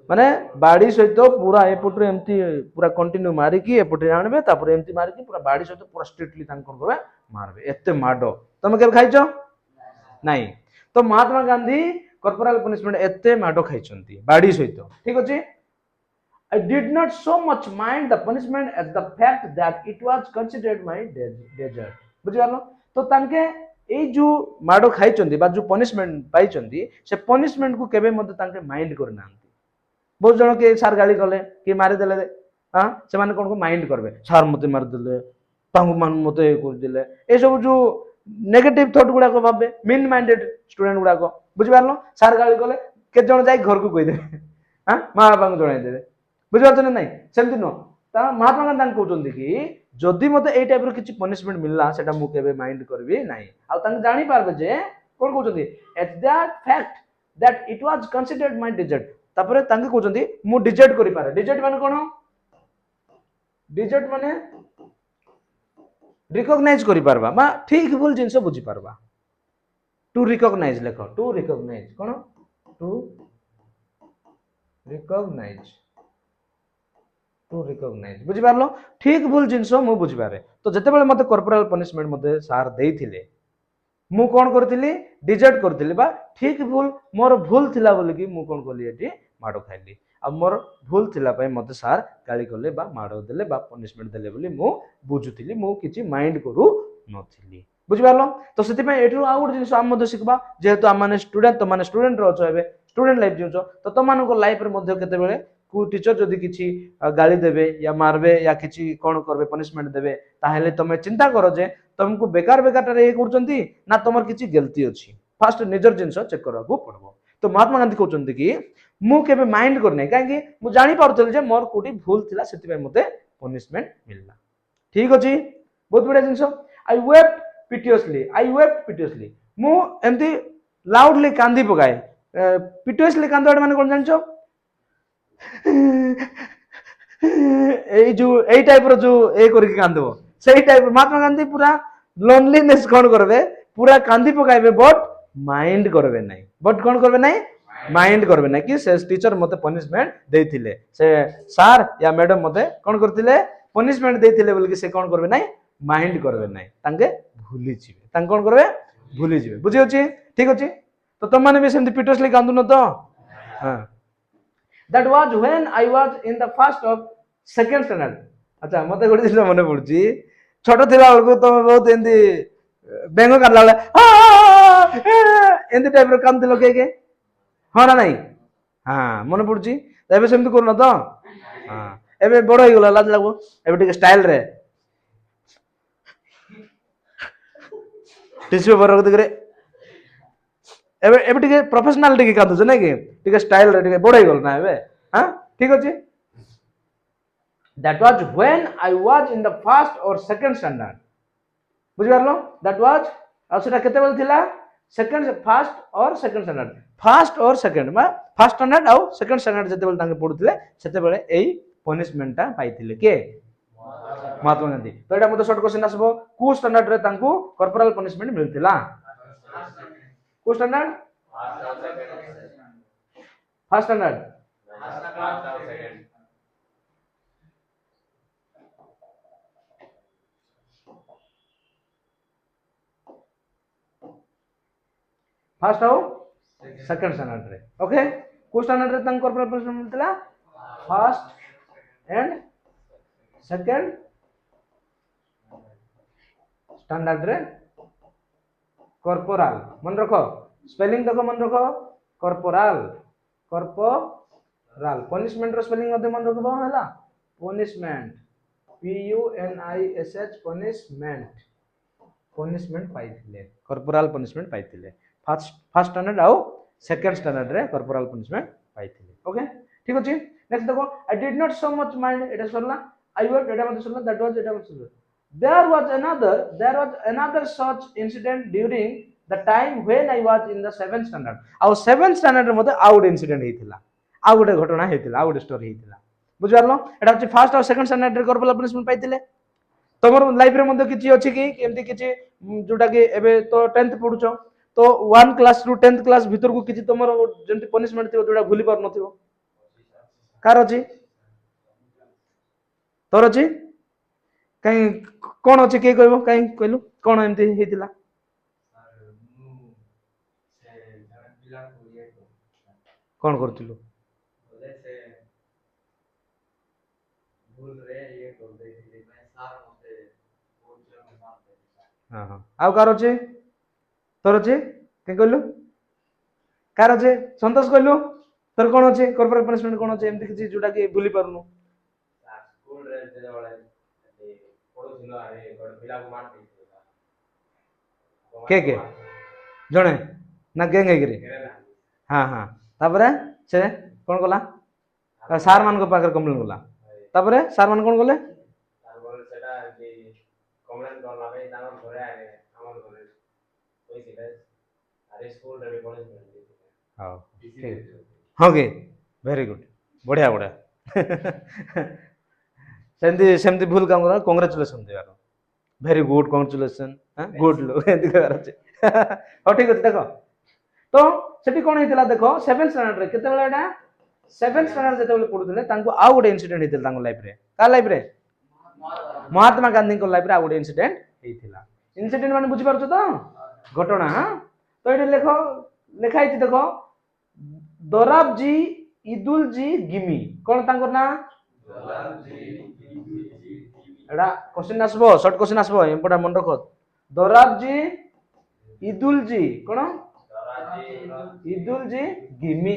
माने बाड़ी सहित पूरा एपटरे एमती पूरा कंटिन्यू मारी की एपटे आनबे तापर एमती मारी की पूरा बाड़ी सहित पूरा स्ट्रिक्टली तां कोन करबे मारबे एते माडो तमे केबे खाइछो नाही तो महात्मा गांधी कॉर्पोरल पनिशमेंट एते माडो खाइछंती बाड़ी सहित ठीक अछि I did not so much mind the punishment as the fact that it was considered my desert बुझि गेलो तो तांके ए जो माडो खाइछंती बा जो पनिशमेंट पाइछंती से पनिशमेंट को केबे मते तांके माइंड करनांती बहुत जन के सार गाली कले कि मारि देले हां से माने कोन को माइंड करबे सार मते मारि देले तांगु मान मते कर देले ए सब जो नेगेटिव थॉट गुडा को भाबे मीन माइंडेड स्टूडेंट गुडा को बुझि पारलो सार गाली कले के जन जाई घर को कहि दे हां मां बाबा को जणाई दे बुझि पारछ नै सेमति न ता महात्मा गांधी कहउछन्ती कि जदि मते ए टाइप रो किछि पनिशमेंट मिलला सेटा मु केबे माइंड करबी नाही आ तांग जानि पारबे जे कोन कहउछन्ती at that fact that it was considered my desert तापरे तांगे कहउछन्ती मु डिजर्ट करि पारे डिजर्ट माने कोन डिजर्ट माने रिकॉग्नाइज करि पारबा बा ठीक भूल जिंस बुझि पारबा टू रिकॉग्नाइज लेखो टू रिकॉग्नाइज कोन टू रिकॉग्नाइज बुझि पारलो ठीक भूल जिंस मु बुझि पारे तो जते बेले मते कॉर्पोरल पनिशमेंट मते सार देइथिले मु कोन करथिली डिजर्ट करथिली बा ठीक भूल मोर भूल थिला बोली कि मु कोन करली एटी माडो खाइली आ मोर भूल थिला पय मते सार गाली करले बा माडो देले बा पनिशमेंट देले बोली मु बुझुथिली मु किछि माइंड करू नथिली बुझि पारलो तो सेति पय एठु आ गुड जिंस हम मते सिखबा जेहेतु हम माने स्टूडेंट तो माने स्टूडेंट रहो छबे स्टूडेंट लाइफ जिंस तो तमान को लाइफ रे मध्ये केते बेले को टीचर जदि किछि गाली देबे या मारबे या किछि कोन करबे पनिशमेंट देबे ताहेले तमे चिंता करो जे तुमको बेकार बेकार रे करचंती ना तमर किछि गलती अछि फर्स्ट निजर जिंस चेक करबा को पड़बो तो महात्मा गांधी कहउचंती कि मु केबे माइंड करने काहे कि मु जानि पारथल जे मोर कोठी भूल थिला सेति पय मते पनिशमेंट मिलला ठीक अछि बहुत बढिया जिंस आई वेप्ट पिटियसली मु एमती लाउडली कांदी पकाए पिटियसली कांदोड माने कोन जानछो ए टाइप रो जो ए करके कांदबो सेही टाइप महात्मा गांधी पूरा लोनलीनेस कोन करबे पूरा कांदी पकाइबे बट माइंड करबे नाही बट कोन करबे नाही माइंड करबे नाही कि से टीचर मते पनिशमेंट देथिले से सर या मैडम मते कोन करथिले पनिशमेंट देथिले बोल कि से कोन करबे नाही माइंड करबे नाही तांगे भूली जिवे तांग कोन करबे भूली जिवे बुझी अछि ठीक अछि तो तुम माने भी सेमति पिटियसली कांदु न तो हां that was when I was in the first of second standard अच्छा मते गोडी दिस मने पड़ची छोटो थिला बेलको तो बहुत एंदी बेंगो काटला एंदी टाइप रो काम दिलो के हां ना नहीं हां मने पड़ची तबे सेमति करनो तो हां एबे बड़ हो गला लाज लागो एबे टिके स्टाइल रे टिश्यू पर रख दे एबे एबे टिके प्रोफेशनल टिके कादु छ नै कि टिके स्टाइल रे टिके बड़ हो गल ना एबे हां ठीक अछि that was when I was in the first or second standard बुझि परलो that was आ सेटा केते बेल थिला सेकंड फर्स्ट और सेकंड स्टैंडर्ड फर्स्ट और सेकंड मा फर्स्ट स्टैंडर्ड आ सेकंड स्टैंडर्ड जते बेल तांके पढुथिले सेते बेले एई पनिशमेंट ता पाइथिले के महात्मा गांधी तो एटा मते शॉर्ट क्वेश्चन आसबो को स्टैंडर्ड रे तांको कॉर्पोरल पनिशमेंट मिलथिला को स्टैंडर्ड फर्स्ट स्टैंडर्ड फर्स्ट हो सेकंड स्टैंडर्ड रे ओके को स्टैंडर्ड रे तांको कॉर्पोरल पनिशमेंट मिलथिला फर्स्ट एंड सेकंड स्टैंडर्ड रे कॉर्पोरल मन रखो स्पेलिंग देखो मन रखो कॉर्पोरल कॉर्पोरल पनिशमेंट रो स्पेलिंग मध्ये मन रखबो हला punishment P U N I S H punishment punishment पाइथिले कॉर्पोरल पनिशमेंट पाइथिले फर्स्ट स्टैंडर्ड आउ सेकंड स्टैंडर्ड रे कॉर्पोरल पनिशमेंट पाइथिले ओके ठीक अछि नेक्स्ट देखो I did not so much mind Etah Sarla I word एटा मध्ये सरला दैट वाज एटा मध्ये there was another such incident during the time when I was in the 7th standard आउ 7th standard रे मध्ये आउट इंसिडेंट हेतिला आ गोटे घटना हेतिला आ गोटे स्टोरी हेतिला बुझि परलो एटा अछि फर्स्ट और सेकंड स्टैंडर्ड रे कॉर्पोरल पनिशमेंट पाइतिले तमर लाइफ रे मध्ये किछि अछि कि केमति किछि जोटा कि एबे तो 10th पढुछो तो 1 क्लास रु 10th क्लास भीतर को किछि तमर जेंति पनिशमेंट थिबो जोटा भूली पार नथिबो कार अछि तोर अछि कहीं कौन अच्छे किए कहबो कहीं कहलु कौन एमती हेतिला कौन करथिलु हां हां आउ कार अच्छे तोर अच्छे के कहलु कार अच्छे संतोष कहलु तोर कौन अच्छे कॉर्पोरेट पनिशमेंट कौन अच्छे एमती किछि जोटा कि भूली पारनु स्कूल रे जे वाला पढुथिलो आरे गोड पिला को मार के जणे ना गैंग हेगिरी हां हां तापरे से कोन कोला सार मान को पाकर कंप्लेन कोला तापरे सार मान कोन कोले सार बोले सेटा कि कंप्लेन करला भाई तानो घरे आए हमर घरे कइसिले आरे स्कूल रे पनिशमेंट हां ठीक होगे वेरी गुड बढ़िया बढ़िया सेमती भूल काम करा कांग्रेचुलेशन देवार वेरी गुड कांग्रेचुलेशन गुड लो एंती कहर अछि हो ठीक अछि देखो तो सेठी कोन हेतिला देखो 7th स्टैंडर्ड रे केते बेला एटा 7th स्टैंडर्ड जेते बेला पढुथिले तांको आ गोटे इंसिडेंट हेतिला तांको लाइफ रे का लाइफ रे महात्मा गांधी को लाइफ रे आ गोटे इंसिडेंट हेतिला इंसिडेंट माने बुझि पारछो तो घटना हां तो एठी लेखो लेखा हिति देखो दोराब जी इदुल जी गिमी कोन तांको ना दोराब जी एडा क्वेश्चन आसबो शॉर्ट क्वेश्चन आसबो इंपोर्टेंट मन रखो दोराब जी इदुल जी कोन Edulji Gimi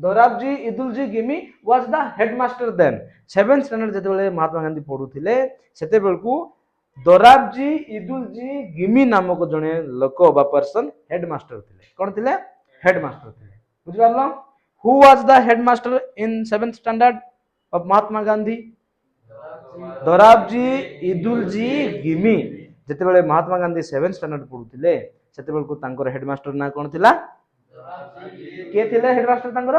Dorabji Edulji Gimi was the headmaster then 7th standard जते बेले महात्मा गांधी पढुथिले सेते बेलकू दोराब जी इदुल जी गिमी नामक जने लोक बा पर्सन हेडमास्टर थिले कोन थिले हेडमास्टर थिले बुझि पारलो who was the headmaster in 7th standard of Mahatma Gandhi Dorabji Edulji Gimi जते बेले महात्मा गांधी 7th स्टैंडर्ड पढुथिले सेते बेलकू तांकर हेडमास्टर ना कोन थिला के थिले हेडमास्टर तांकर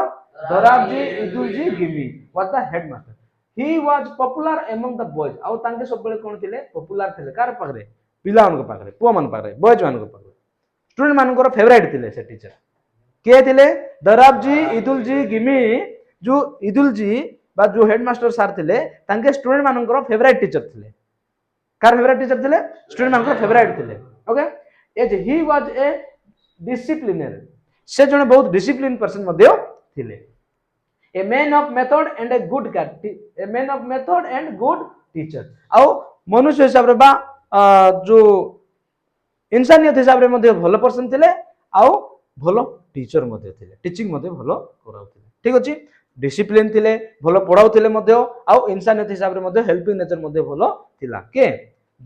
Dorabji Edulji Gimi was the headmaster he was popular among the boys आउ तांके सब बेले कोन थिले पॉपुलर थिले कार पाखरे पिला मन को पाखरे पुआ मन पाखरे बॉयज मान को पाखरे स्टूडेंट मान को फेवरेट थिले से टीचर के थिले दोराब जी इदुल जी गिमी जो इदुल जी बा जो हेडमास्टर सर थिले तांके स्टूडेंट मान को फेवरेट टीचर थिले कार फेवरेट टीचर थिले स्टूडेंट मान को फेवरेट थिले okay as he was a disciplinarian से जने बहुत डिसिप्लिन पर्सन मध्ये थिले a man of method and a good a man of method and good teacher आउ मनुष्य हिसाब रे बा जो इंसानियत हिसाब रे मध्ये भलो पर्सन थिले आउ भलो टीचर मध्ये थिले टीचिंग मध्ये भलो कराउथिले ठीक अछि डिसिप्लिन थिले भलो पढ़ाउथिले मध्य आउ इंसानियत हिसाब रे मध्य हेल्पिंग नेचर मध्य भलो थिला के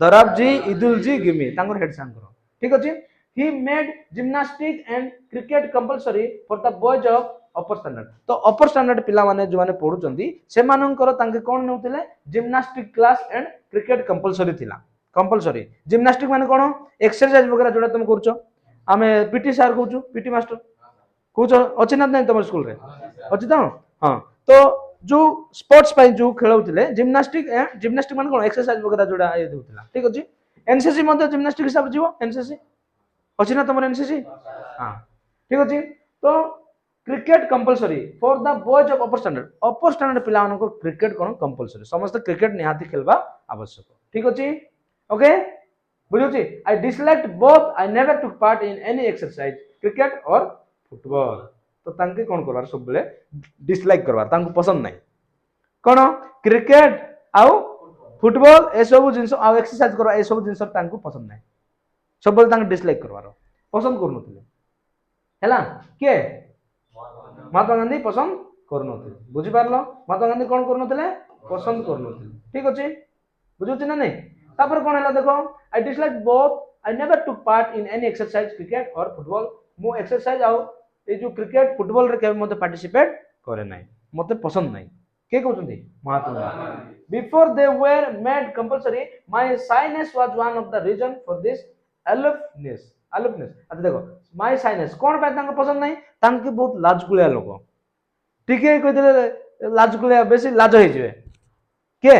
दराब जी इदुल जी गिमी तांगर हेड सांकर ठीक अछि he made gymnastic and cricket compulsory for the boys of upper standard तो अपर स्टैंडर्ड पिला माने जो माने पढुचंदी से मानकर तांके कोन नेउथिले gymnastic class and cricket compulsory थिला कंपलसरी जिम्नास्टिक माने कोन एक्सरसाइज वगैरह जोडा तुम करछो आमे पीटी सर कहूछु पीटी मास्टर कहूछ अछि ना नहीं तुम स्कूल रे अछि त हां तो जो स्पोर्ट्स पाई जो खेलौथिले जिम्नास्टिक माने कोन एक्सरसाइज वगैरह जोडा ए देउथिला ठीक अछि एनसीसी मध्ये जिम्नास्टिक हिसाब जीवो एनसीसी अछि ना तुम एनसीसी हां ठीक अछि तो cricket compulsory for the boys of upper standard पिला मानको क्रिकेट कोन कंपलसरी समस्त क्रिकेट निहाती खेलबा आवश्यक ठीक अछि ओके बुझुची I dislike both I never took part in any exercise cricket or football तो तांके कोन करबार सब बेले डिसलाइक करबार तांको पसंद नाही कोन क्रिकेट आउ फुटबॉल ए सब जिंस आ एक्सरसाइज करबा ए सब जिंस तांको पसंद नाही सब बेले तांके डिसलाइक करबार पसंद करनथिले हैला के महात्मा गांधी पसंद करनथिले बुझी पारलो महात्मा गांधी कोन करनथिले पसंद करनथिले ठीक अछि बुझुची ना नहीं तापर कोन हैला देखो आई dislike both I never took part in any exercise cricket or football मो एक्सरसाइज आउ ए जो क्रिकेट फुटबॉल रे के मते पार्टिसिपेट करे नाही मते पसंद नाही के कहउछंती Mahatma Gandhi before they were made compulsory my shyness was one of the reason for this aloofness अच्छा देखो माय साइनेस कोन पे तांको पसंद नाही तांके बहुत लाजकुलिया लोक टिके कहि देले लाजकुलिया बेसी लाज होई जिवे के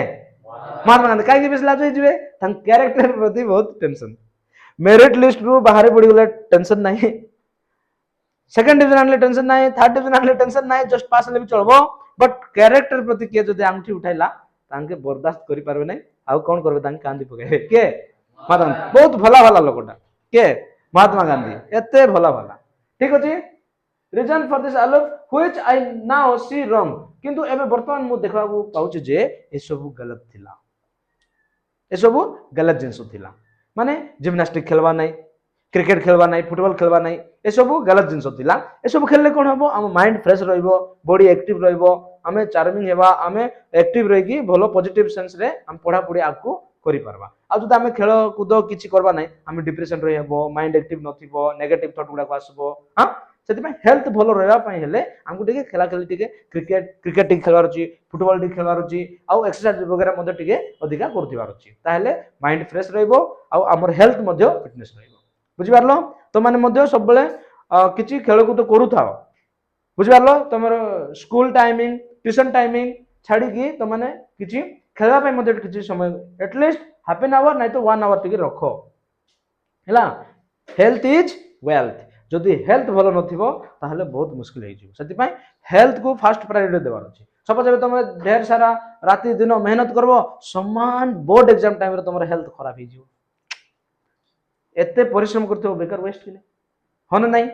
महात्मा गांधी काहे बेसी लाज होई जिवे तांक कैरेक्टर प्रति बहुत टेंशन मेरिट लिस्ट रु बाहर पड़ी गले टेंशन नाही सेकंड डिवीजन आनले टेंशन नाही थर्ड डिवीजन आनले टेंशन नाही जस्ट पास ले भी चलबो बट कैरेक्टर प्रति के जदि आंगठी उठाइला तांके बर्दाश्त करि पारबे नाही आउ कोन करबे तांके कांदी पकाए के महात्मा बहुत भला भला लोकटा के महात्मा गांधी एते भला भला ठीक अछि reason for this aloof which I now see wrong किंतु एबे वर्तमान मु देखबा को पाउछि जे ए सब गलत थिला ए सब गलत जिंस थिला माने जिम्नास्टिक खेलबा नाही क्रिकेट खेलबा नाही फुटबॉल खेलबा नाही ए सब गलत जिंस थिला ए सब खेलले कोन हबो हम माइंड फ्रेश रहइबो बॉडी एक्टिव रहइबो हमें चार्मिंग हेबा हमें एक्टिव रहिकी भलो पॉजिटिव सेंस रे हम पढ़ा पढ़ी आगु करि परबा आ जदि हमें खेल कूद किछि करबा नाही हमें डिप्रेशन रहि हेबो माइंड एक्टिव नथिबो नेगेटिव थॉट गुडा आसबो हां सेति में हेल्थ भलो रहबा पई हेले हमकु टिके खेला खेली टिके क्रिकेट टिके खेलार अछि फुटबॉल टिके खेलार अछि आ एक्सरसाइज वगैरह मध्ये टिके अधिका करथिबार अछि ताहेले माइंड फ्रेश रहइबो आ हमर हेल्थ मध्ये फिटनेस रहइबो बुझि पारलो तो माने मध्ये सब बेले किछि खेल कूद करूथाओ बुझि पारलो तमर स्कूल टाइमिंग ट्यूशन टाइमिंग छाडी की तो माने किछि खेलबा पई मध्ये किछि समय एटलीस्ट हाफ एन आवर नाही तो 1 आवर टिके रखो हैला हेल्थ इज वेल्थ जदि हेल्थ भलो नथिबो ताहले बहुत मुश्किल हे जिवो सेति पई हेल्थ को फर्स्ट प्रायोरिटी देबार अछि सपोज एबे तुम ढेर सारा राति दिन मेहनत करबो समान बोर्ड एग्जाम टाइम रे तुमर हेल्थ खराब हे जिवो एते परिश्रम करथिबो बेकार वेस्ट किने हन नाही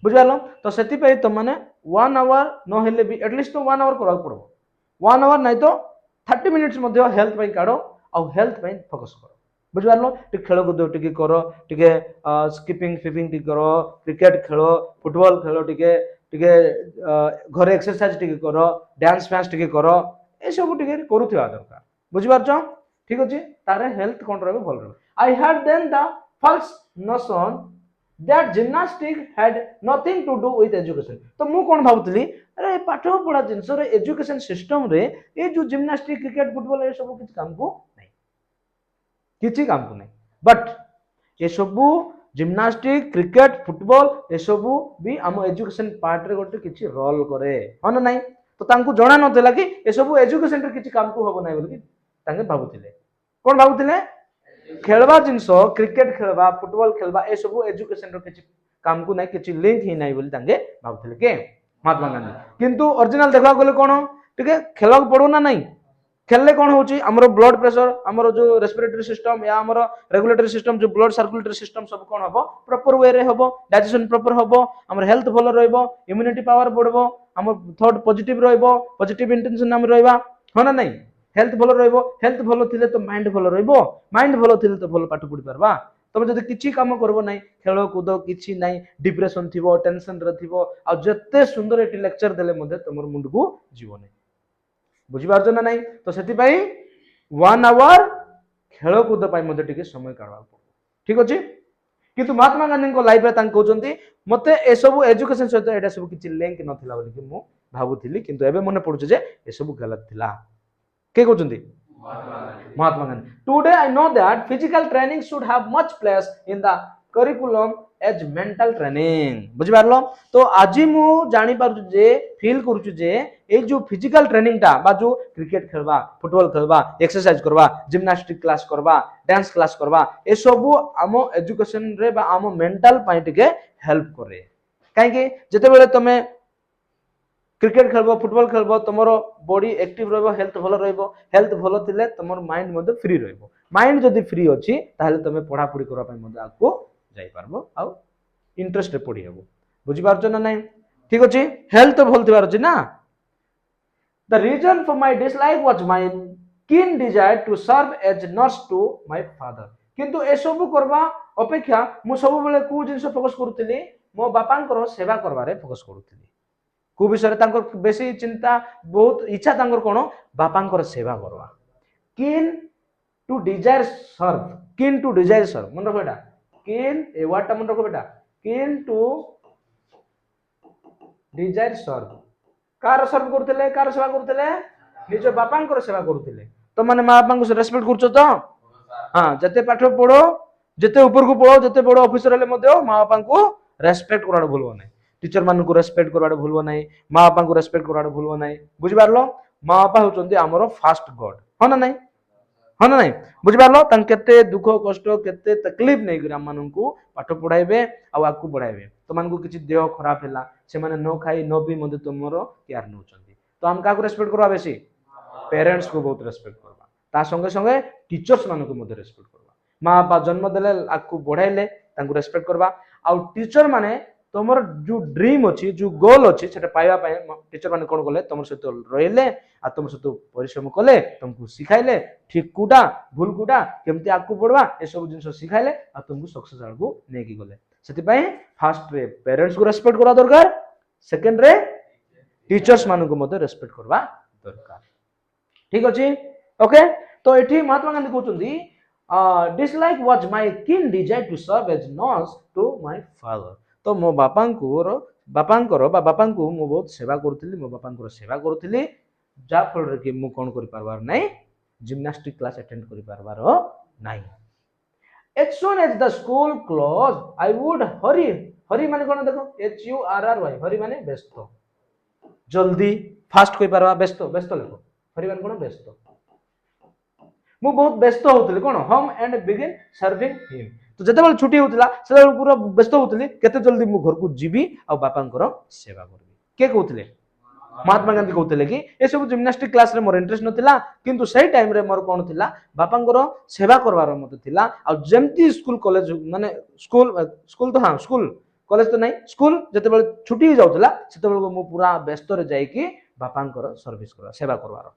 बुझालो तो सेति पई तुम माने 1 आवर न हेले भी एटलीस्ट तो 1 आवर करबा पड़बो 1 आवर नाही तो 30 मिनिट्स मध्ये हेल्थ पई काढो आ हेल्थ पई फोकस करो बुझिपारलो टिके खेल कूद टिके करो टिके स्किपिंग फिपिंग टिके करो क्रिकेट खेलो फुटबॉल खेलो टिके टिके घरे एक्सरसाइज टिके करो डांस फैंस टिके करो ए सब टिके करूथिबा दरकार बुझिपारछो ठीक अछि तारे हेल्थ कोन रहबे भल रहबे I had then the false notion that gymnastic had nothing to do with education तो मु कोन भाबुतली अरे पाठ पढ़ा जिंस रे एजुकेशन सिस्टम रे ए जो जिम्नास्टिक क्रिकेट फुटबॉल ए सब किछ काम को किछि काम को नहीं बट ये सब जिम्नास्टिक क्रिकेट फुटबॉल ये सब भी आम एजुकेशन पार्ट रे गोटे किछि रोल करे हन नहीं तो तांको जणा नथला कि ये सब एजुकेशन रे किछि काम को हबो नहीं बोली तांगे भाबुथिले कोन भाबुथिले खेलबा जिंस क्रिकेट खेलबा फुटबॉल खेलबा ए सब एजुकेशन रे किछि काम को नहीं किछि लिंक ही नहीं बोली तांगे भाबुथिले के महात्मा गांधी किंतु ओरिजिनल देखा गले कोन टिके खेलक पड़ो ना नहीं खेलले कौन होची हमरो ब्लड प्रेशर हमरो जो रेस्पिरेटरी सिस्टम या हमरो रेगुलेटरी सिस्टम जो ब्लड सर्कुलेटरी सिस्टम सब कौन हबो प्रॉपर वे रे हबो डाइजेशन प्रॉपर हबो हमर हेल्थ भलो रहइबो इम्यूनिटी पावर बढ़बो हमर थॉट पॉजिटिव रहइबो पॉजिटिव इंटेंशन हम रहइबा हना नहीं हेल्थ भलो रहइबो हेल्थ भलो थिले तो माइंड भलो रहइबो माइंड भलो थिले तो भलो पाठ पढि परबा तुम जब किसी कम करबो नहीं खेल कूद किसी नहीं डिप्रेशन थिबो टेंशन रे थिबो आ जत्ते सुंदर एटी लेक्चर देले मध्ये तुमर मुंड को जीव नहीं बुझी पारछ ना नहीं तो सेति पई 1 आवर खेल कूद पई मध्ये टिके समय काढवा ठीक अछि किंतु महात्मा गांधी को लाइफ रे तांको कहउचंती मते ए सब एजुकेशन सहित एटा सब किछि लिंक नथिला बोली कि मु भाबुथिली किंतु एबे मने पडुछ जे ए सब गलत थिला के कहउचंती Mahatma Gandhi today I know that physical training should have much place in the curriculum as mental training बुझि पारलो तो आजि मु जानि पारछु जे फील करूछु जे ए जो फिजिकल ट्रेनिंग ता बा जो क्रिकेट खेलबा फुटबॉल खेलबा एक्सरसाइज करबा जिम्नास्टिक क्लास करबा डांस क्लास करबा ए सब आमो एजुकेशन रे बा आमो मेंटल पाई टिके हेल्प करे काहे कि जते बेले तमे क्रिकेट खेलबो फुटबॉल खेलबो तमरो बॉडी एक्टिव रहबो हेल्थ भलो थिले तमर माइंड मध्ये फ्री रहबो माइंड जदी फ्री अछि ताहले तमे पढा पढी करबा पई मध्ये आको जाई पारबो आ इंटरेस्ट रे पढी हेबो बुझी पारछ ना नहीं ठीक अछि हेल्थ भल थिबार अछि ना the reason for my dislike was my keen desire to serve as nurse to my father किंतु ए सब करबा अपेक्षा मु सब बेले को जिंस फोकस करूतली मो बापांकर सेवा करबारे फोकस करूतली को विषय तांकर बेसी चिंता बहुत इच्छा तांकर कोन बापांकर सेवा करबा कीन टू डिजायर सर्व मन रखो बेटा कीन ए वर्डटा मन रखो बेटा कीन टू डिजायर सर्व कार सर्व करथले कार सेवा करथले निज बापांकर सेवा करथले तो माने मां बापांको से रेस्पेक्ट करछो तो हां जते पाठ पढो जते ऊपर को पढो जते बड़ ऑफिसर हले मध्य मां बापांको रेस्पेक्ट कराडो भूलबो नै टीचर मान को रेस्पेक्ट कराडो भूलबो नै मां बापा को रेस्पेक्ट कराडो भूलबो नै बुझि पारलो मां बापा होचंदी हमरो फास्ट गॉड हो ना नहीं हाँ ना नहीं बुझी पारलो तन केते दुख कष्ट केते तकलीफ नहीं कर हम माननकु पाठ पढाइबे आ आकु बढ़ाइबे तो मानकु किछि देह खराब हैला से माने न खाई न पी मध्ये तुमरो केयर नउचंदी तो हम काकु रेस्पेक्ट करबा बेसी पेरेंट्स को बहुत रेस्पेक्ट करबा ता संगे संगे टीचर्स मानकु मध्ये रेस्पेक्ट करबा मां बापा जन्म देले आकु बढ़ाइले तांकु रेस्पेक्ट करबा आ टीचर माने तमर जो ड्रीम अछि जो गोल अछि सेटा पाइबा पाए टीचर माने कोन गले तमर सहित रहिले आ तमर सहित परिश्रम कले तुमको सिखाइले ठीक कुडा भूल कुडा केमती आकु पड़वा ए सब जिंस सिखाइले आ तुमको सक्सेस आगु नेकी गले सेति पई फर्स्ट रे पेरेंट्स को रेस्पेक्ट करा दरकार सेकंड रे टीचर्स मानन को मते रेस्पेक्ट करबा दरकार ठीक अछि ओके तो एठी महात्मा गांधी कहउचंदी dislike was my keen desire to serve as nurse to my father तो मो बापांकर मो बहुत सेवा करूथिली मो बापांकर सेवा करूथिली जा फल रे कि मु कोन करि पारबार नै जिम्नास्टिक क्लास अटेंड करि पारबार नै as soon as the school close I would hurry माने कोन देखो H U R R Y hurry माने व्यस्त जल्दी फास्ट कहि पारबा व्यस्त लेखो हरी माने कोन व्यस्त मु बहुत व्यस्त होतली कोन home and begin serving him तो जते बेल छुट्टी होतला से पूरा व्यस्त होतली केते जल्दी मु घर को जीवी आ बापांकर सेवा करबी के कहउतले महात्मा गांधी कहउतले कि ए सब जिम्नास्टिक क्लास रे मोर इंटरेस्ट नथिला किंतु सही टाइम रे मोर कोन थिला बापांकर सेवा करबार मत थिला आ जेमती स्कूल कॉलेज माने स्कूल तो हां स्कूल कॉलेज तो नहीं स्कूल जते बेल छुट्टी जाउतला सेते बेल मु पूरा व्यस्त रे जाई कि बापांकर सर्विस करबा सेवा करबार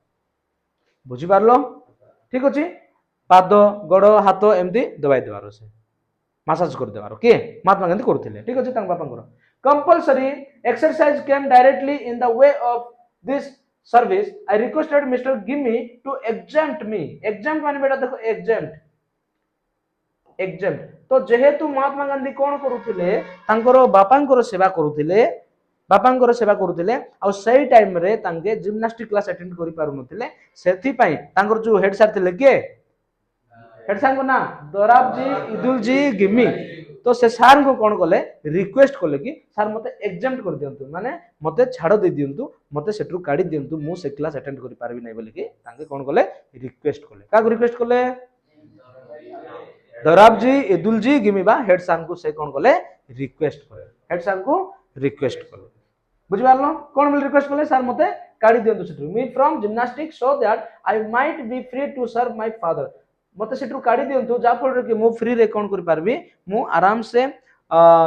बुझी पारलो ठीक अछि पाद गोड़ हाथ एमती दबाई देबार से मसाज कर देबार के महात्मा गांधी करथिले ठीक अछि तांग बापांकर compulsory exercise came directly in the way of this service I requested mister Gimi to exempt me exempt माने बेटा देखो एग्जेम्प्ट तो जेहेतु महात्मा गांधी कोन करूथिले तांकर बापांकर सेवा करूथिले आ सही टाइम रे तांगे जिम्नास्टिक क्लास अटेंड करि पारु नथिले सेथि पई तांकर जो हेड सर थिले के हेड सर को ना Dorabji Edulji gimme तो से सर को कोन कले रिक्वेस्ट कले कि सर मते एग्जेम्प्ट कर दियंतु माने मते छाड़ दे दियंतु मते सेटरू काढी दियंतु मु से क्लास अटेंड करि पारबी नै बोली कि तांगे कोन कले रिक्वेस्ट कले का रिक्वेस्ट कले दोराब जी इदुल जी गिमी बा हेड सर को से कोन कले रिक्वेस्ट कले हेड सर को रिक्वेस्ट कले बुझि पारलो कोन बोल रिक्वेस्ट कले सर मते काढी दियंतु सेटरू me from gymnastic so that I might be free to serve my father मते सेटरू काढी दियंतु जा फल रे कि मु फ्री रे कोन करि पारबी मु आराम से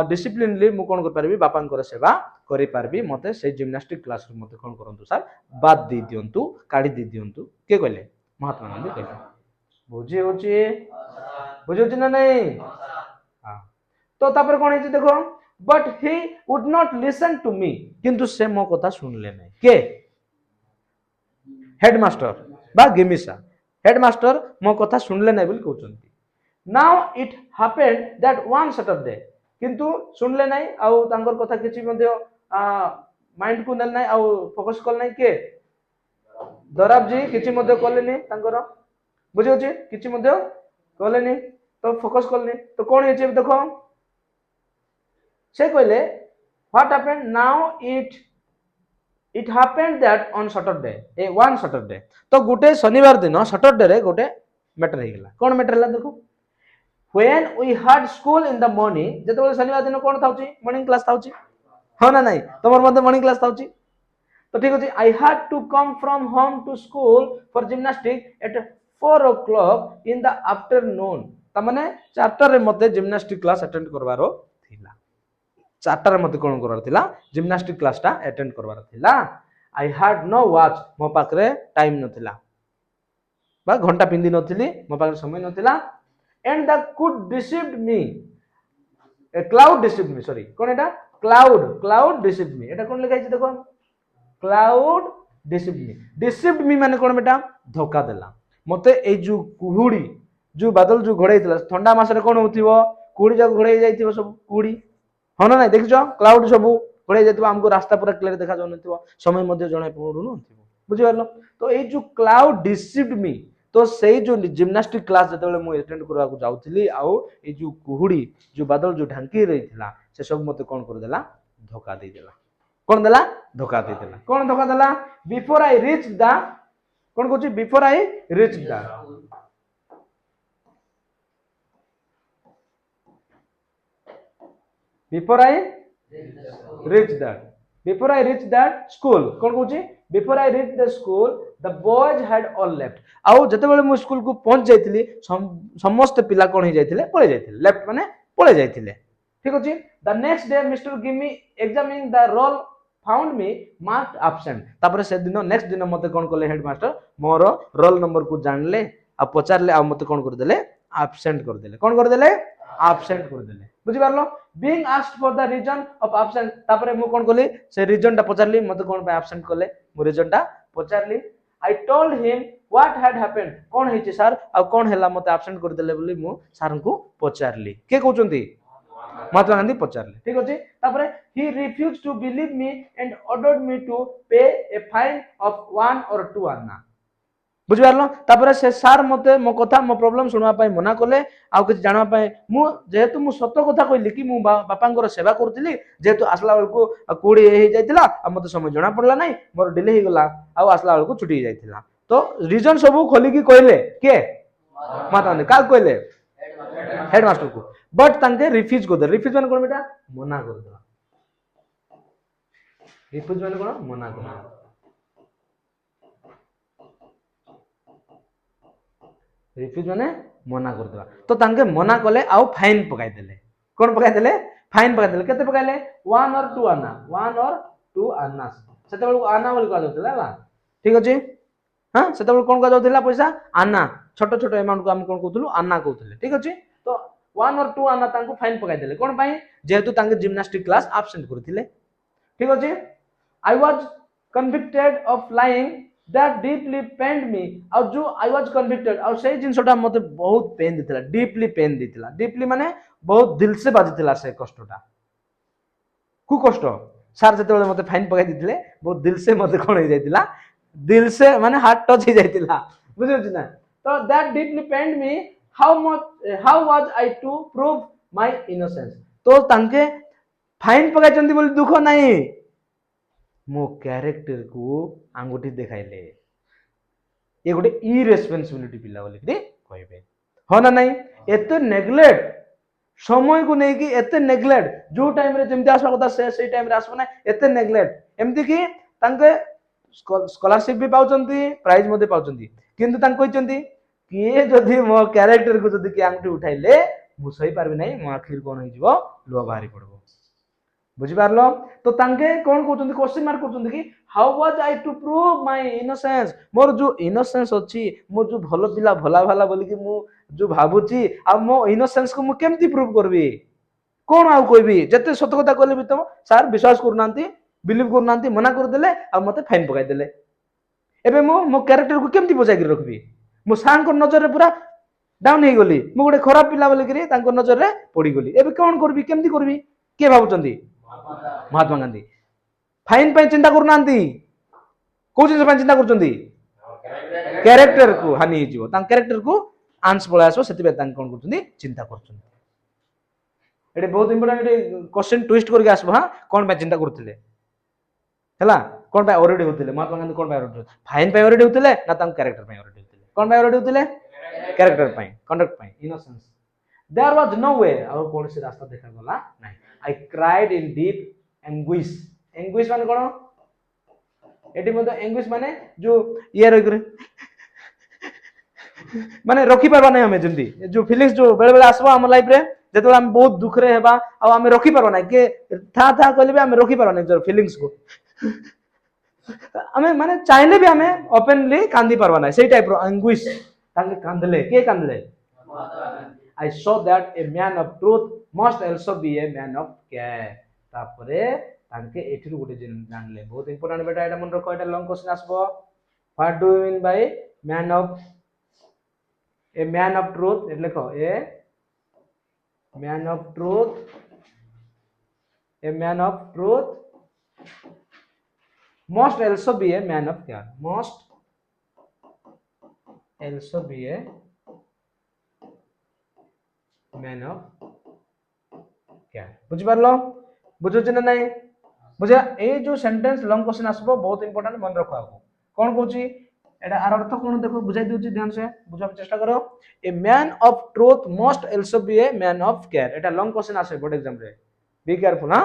डिसिप्लिनली मु कोन करि पारबी बापांकर सेवा करि पारबी मते से जिम्नास्टिक क्लास रे मते कोन करंतु सर बाद दे दियंतु काढी दे दियंतु के कहले महात्मा गांधी कहले बुझी होची ना नहीं तो तापर कोन हेछि देखो but he would not listen to me किंतु से मो कथा सुनले नै के हेडमास्टर बा गिमिसा हेडमास्टर मो कथा सुनले नै बोली कहउछंती now it happened that one Saturday किंतु सुनले नै आउ तांकर कथा किछि मध्ये माइंड को नेल नै आउ फोकस कल नै के दराब जी किछि मध्ये कले नै तांकर बुझियो छी किछि मध्ये कले नै तो फोकस कल नै तो कोन हेछि देखो से कहले what happened now it happened that on Saturday A one Saturday तो गुटे शनिवार दिन सैटरडे रे गुटे मैटर हे गेला कोन मैटर हला देखो when we had school in the morning जेतबे शनिवार दिन कोन थाउची मॉर्निंग क्लास थाउची हो ना नहीं तमर मध्ये मॉर्निंग क्लास थाउची तो ठीक अछि I had to come from home to school for gymnastic at 4 o'clock in the afternoon त माने 4टा रे मध्ये जिम्नास्टिक क्लास अटेंड करबारो थिला 4टा रे मध्ये कोन करबार थिला जिम्नास्टिक क्लास टा अटेंड करबार थिला आई हैड नो वॉच मो पाखरे टाइम नथिला बा घंटा पिंदी नथिली मो पाखरे समय नथिला and the could deceived me a cloud deceived me sorry cone Etah cloud deceived me एटा कोन लिखाई छै देखो cloud deceived me माने कोन बेटा धोखा देला मते ए जो कुहुडी जो बादल जो घोड़ाइतला ठंडा मास रे कोन होतिबो कुहुडी जा घोड़ाई जाइतिबो सब कुहुडी हो ना नहीं देखिछो क्लाउड सब घोड़ाई जाइतिबो हमको रास्ता पूरा क्लियर देखा जाउ नथिबो समय मध्ये जणे पडु नथिबो बुझि परलो तो ए जो क्लाउड deceived me तो सेई जो जिम्नास्टिक क्लास जतबेले मु अटेंड करबा को जाउथली आउ ए जो कुहुडी जो बादल जो ढांकी रहितला से सब मते कोन कर देला धोखा दे देला कोन देला धोखा दे देला कोन धोखा देला बिफोर आई रीच द कोन कहछि before I reach the before I reach that school कोन कहछि before I reach the school the boys had all left आउ जतेबेले मु स्कूल को पहुंच जाइतिली समस्त पिला कोन हे जाइतिले पळे जाइतिले लेफ्ट माने पळे जाइतिले ठीक अछि the next day mister Gimi examining the roll found me marked absent तापर से दिन नेक्स्ट दिन मते कोन करले हेडमास्टर मोर रोल नंबर को जानले आ पचारले आ मते कोन कर देले एब्सेंट कर देले कोन कर देले एब्सेंट कर देले बुझि पारलो being asked for the reason of absent तापर मु कोन करली से रीजन टा पचारली मते कोन पे एब्सेंट करले मु रीजन टा पचारली I told him what had happened कोन हेछि सर आ कोन हैला मते एब्सेंट कर देले बोली मु सर को पचारली के कहउचंती महात्मा गांधी पचारले ठीक अछि तापर he refused to believe me and ordered me to pay a fine of 1 or 2 anna बुझि पारलो तापर से सर मते मो कथा मो प्रॉब्लम सुनवा पय मना कोले आ किछ जानवा पय मु जेहेतु मु सत्य कथा कहली कि मु बापांकर सेवा करथिली जेहेतु आसला बेल को कोडी हे जाइतिला आ मते समय जणा पड़ला नै मोर डिले हे गला आ आसला बेल को छुटी जाइतिला तो रीजन सब खोली की कहले के माता ने का कहले हेडमास्टर को बट तांके रिफ्यूज कर दे रिफ्यूज माने कोन बेटा मना कर दे रिफ्यूज माने कोन मना कर दे रिफ्यूज माने मना कर देबा तो तांके मना कले आउ फाइन पकाई देले कोन पकाई देले फाइन पकाई देले केते पकाइले 1 or 2 आना 1 or 2 आना सेते बेल आना बोल का जाउतला बा ठीक अछि हां सेते बेल कोन का जाउतला पैसा आना छोटो छोटो अमाउंट को हम कोन कहथुलु आना कहथुले ठीक अछि तो 1 or 2 आना तांको फाइन पकाई देले कोन पई जेहेतु तांके जिम्नास्टिक क्लास एब्सेंट करथिले ठीक अछि I was convicted of lying that deeply pained me और जो I was convicted और सही जिनसोटा मते बहुत पेन दिथिला डीपली पेन दिथिला डीपली माने बहुत दिल से बाजिथिला से कष्टटा कु कष्ट सर जते मते फाइन पकाई दिथिले बहुत दिल से मते कोन हे जाइतिला दिल से माने हार्ट टच हे जाइतिला बुझियो छी ना तो that deeply pained me how was I to prove my innocence तो तांके फाइन पकाई चंदी बोली दुख नाही मो कैरेक्टर को आंगुठी देखाइले ये गोटे इरेस्पोंसिबिलिटी पिला बोली कि कहबे हो ना नहीं एते नेग्लेक्ट समय को नहीं कि एते नेग्लेक्ट जो टाइम रे जेमति आसवा कथा से टाइम रे आसबो ना एते नेग्लेक्ट एमति कि तांके स्कॉलरशिप भी पाउचंती प्राइज मध्ये पाउचंती किंतु तांको कहचंती कि जदी मो कैरेक्टर को जदी कि आंगुठी उठाइले मु सही पारबे नहीं मो आखिर कोन होई जीवो लो बाहरी पड़बो बुझि पारलो तो तांके कोन कहउचंती क्वेश्चन मार्क करचंती कि how was I to prove my innocence मोर जो इनोसेंस अछि मो जो भलो पिला भला भला बोली कि मु जो भाबुची आ मो इनोसेंस को मु केमती प्रूव करबी कौन आउ कहबी जते सत कथा कहले भी तुम सार विश्वास करना बिलीव करना मना करदेले आ मते फाइन पकाई देले एबे मो कैरेक्टर को केमती बचाई रखबी मो सांग को नजर रे पूरा डाउन हो गली मु गोटे खराब पिला बोली करी तांको नजर रे पड़ी गली एबे कौन करबी केमती करबी के भाबुचंदी महात्मा गांधी फाइन पे चिंता करना कौ जिन चिंता कर कैरेक्टर को हानि हो कैरेक्टर को आंस पळा आसो सेति कौन कर चिंता कर बहुत इंपोर्टेंट क्वेश्चन ट्विस्ट करके आसबो हां कौन पे चिंता करथिले हला कौन पे ऑलरेडी होतिले महात्मा गांधी कौन पे ऑलरेडी फाइन पे ऑलरेडी होतिले ना तां कैरेक्टर पे ऑलरेडी होतिले कौन पे ऑलरेडी होतिले कैरेक्टर पे कंडक्ट पे innocence there was no way our policy रास्ता देखा गला नाही I cried in deep anguish anguish माने कोन एटी मते एंग्विश माने जो ये रह माने रखी पारबा नहीं हमें जल्दी जो फीलिंग्स जो बेले बेले आसबो हम लाइफ रे जेतो हम बहुत दुख रे हेबा आ हमें रखी पारबा नहीं के था कहले भी हमें रखी पारबा नहीं जो फीलिंग्स को हमें माने चाहले भी हमें ओपनली कांदी पारबा नहीं सेही टाइप रो एंग्विश तांगे कांदले के कांदले I saw that a man of truth must also be a man of care तापरे तांके एठिरु गोटे जानले बहुत इंपोर्टेंट बेटा एटा मन रखो एटा लॉन्ग क्वेश्चन आसबो what do you mean by man of a man of truth एट लिखो a man of truth a man of truth must also be a man of care must also be a man of care बुझ पारलो बुझुछ ना नहीं बुझा ए जो सेंटेंस लॉन्ग क्वेश्चन आसबो बहुत इंपोर्टेंट मन रखो आको कोन कहूची एटा आर अर्थ कोन देखो बुझाई देउची ध्यान से बुझा चेष्टा करो ए man of truth must also be a man of care Etah long question आसे बोर्ड एग्जाम रे बी केयरफुल हां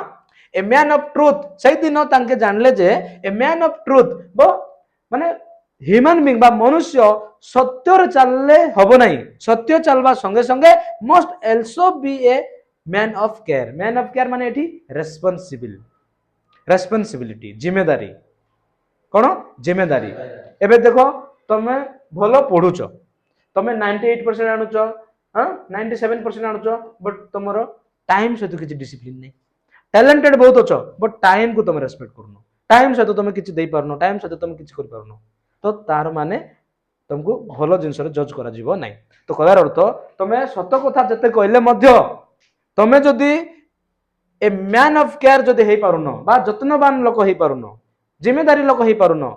ए मैन ऑफ ट्रुथ सही दिन तांके जानले जे ए मैन ऑफ ट्रुथ बो माने ह्यूमन बीइंग बा मनुष्य सत्यर चलले हबो नाही सत्य चलबा संगे संगे must also be a man of care माने एठी रेस्पॉन्सिबिलिटी जिम्मेदारी कोन जिम्मेदारी एबे देखो तमे भलो पढुछ तमे 98% आनुछ हां 97% आनुछ बट तमरो टाइम से तो किछि डिसिप्लिन नै टैलेंटेड बहुत अच्छो बट टाइम को तुम रेस्पेक्ट करनो टाइम सहित तुम किसी दे पारनो टाइम सहित तुम किसी कर पारनो तो तार माने तुमको भलो जिंस रे जज करा जीवो नाही तो कहर अर्थ तुम सत कथा जते कहले मध्य तुम जदि ए मैन ऑफ केयर जदि हे पारुनो बा जत्नवान लोक हे पारुनो जिम्मेदारी लोक हे पारुनो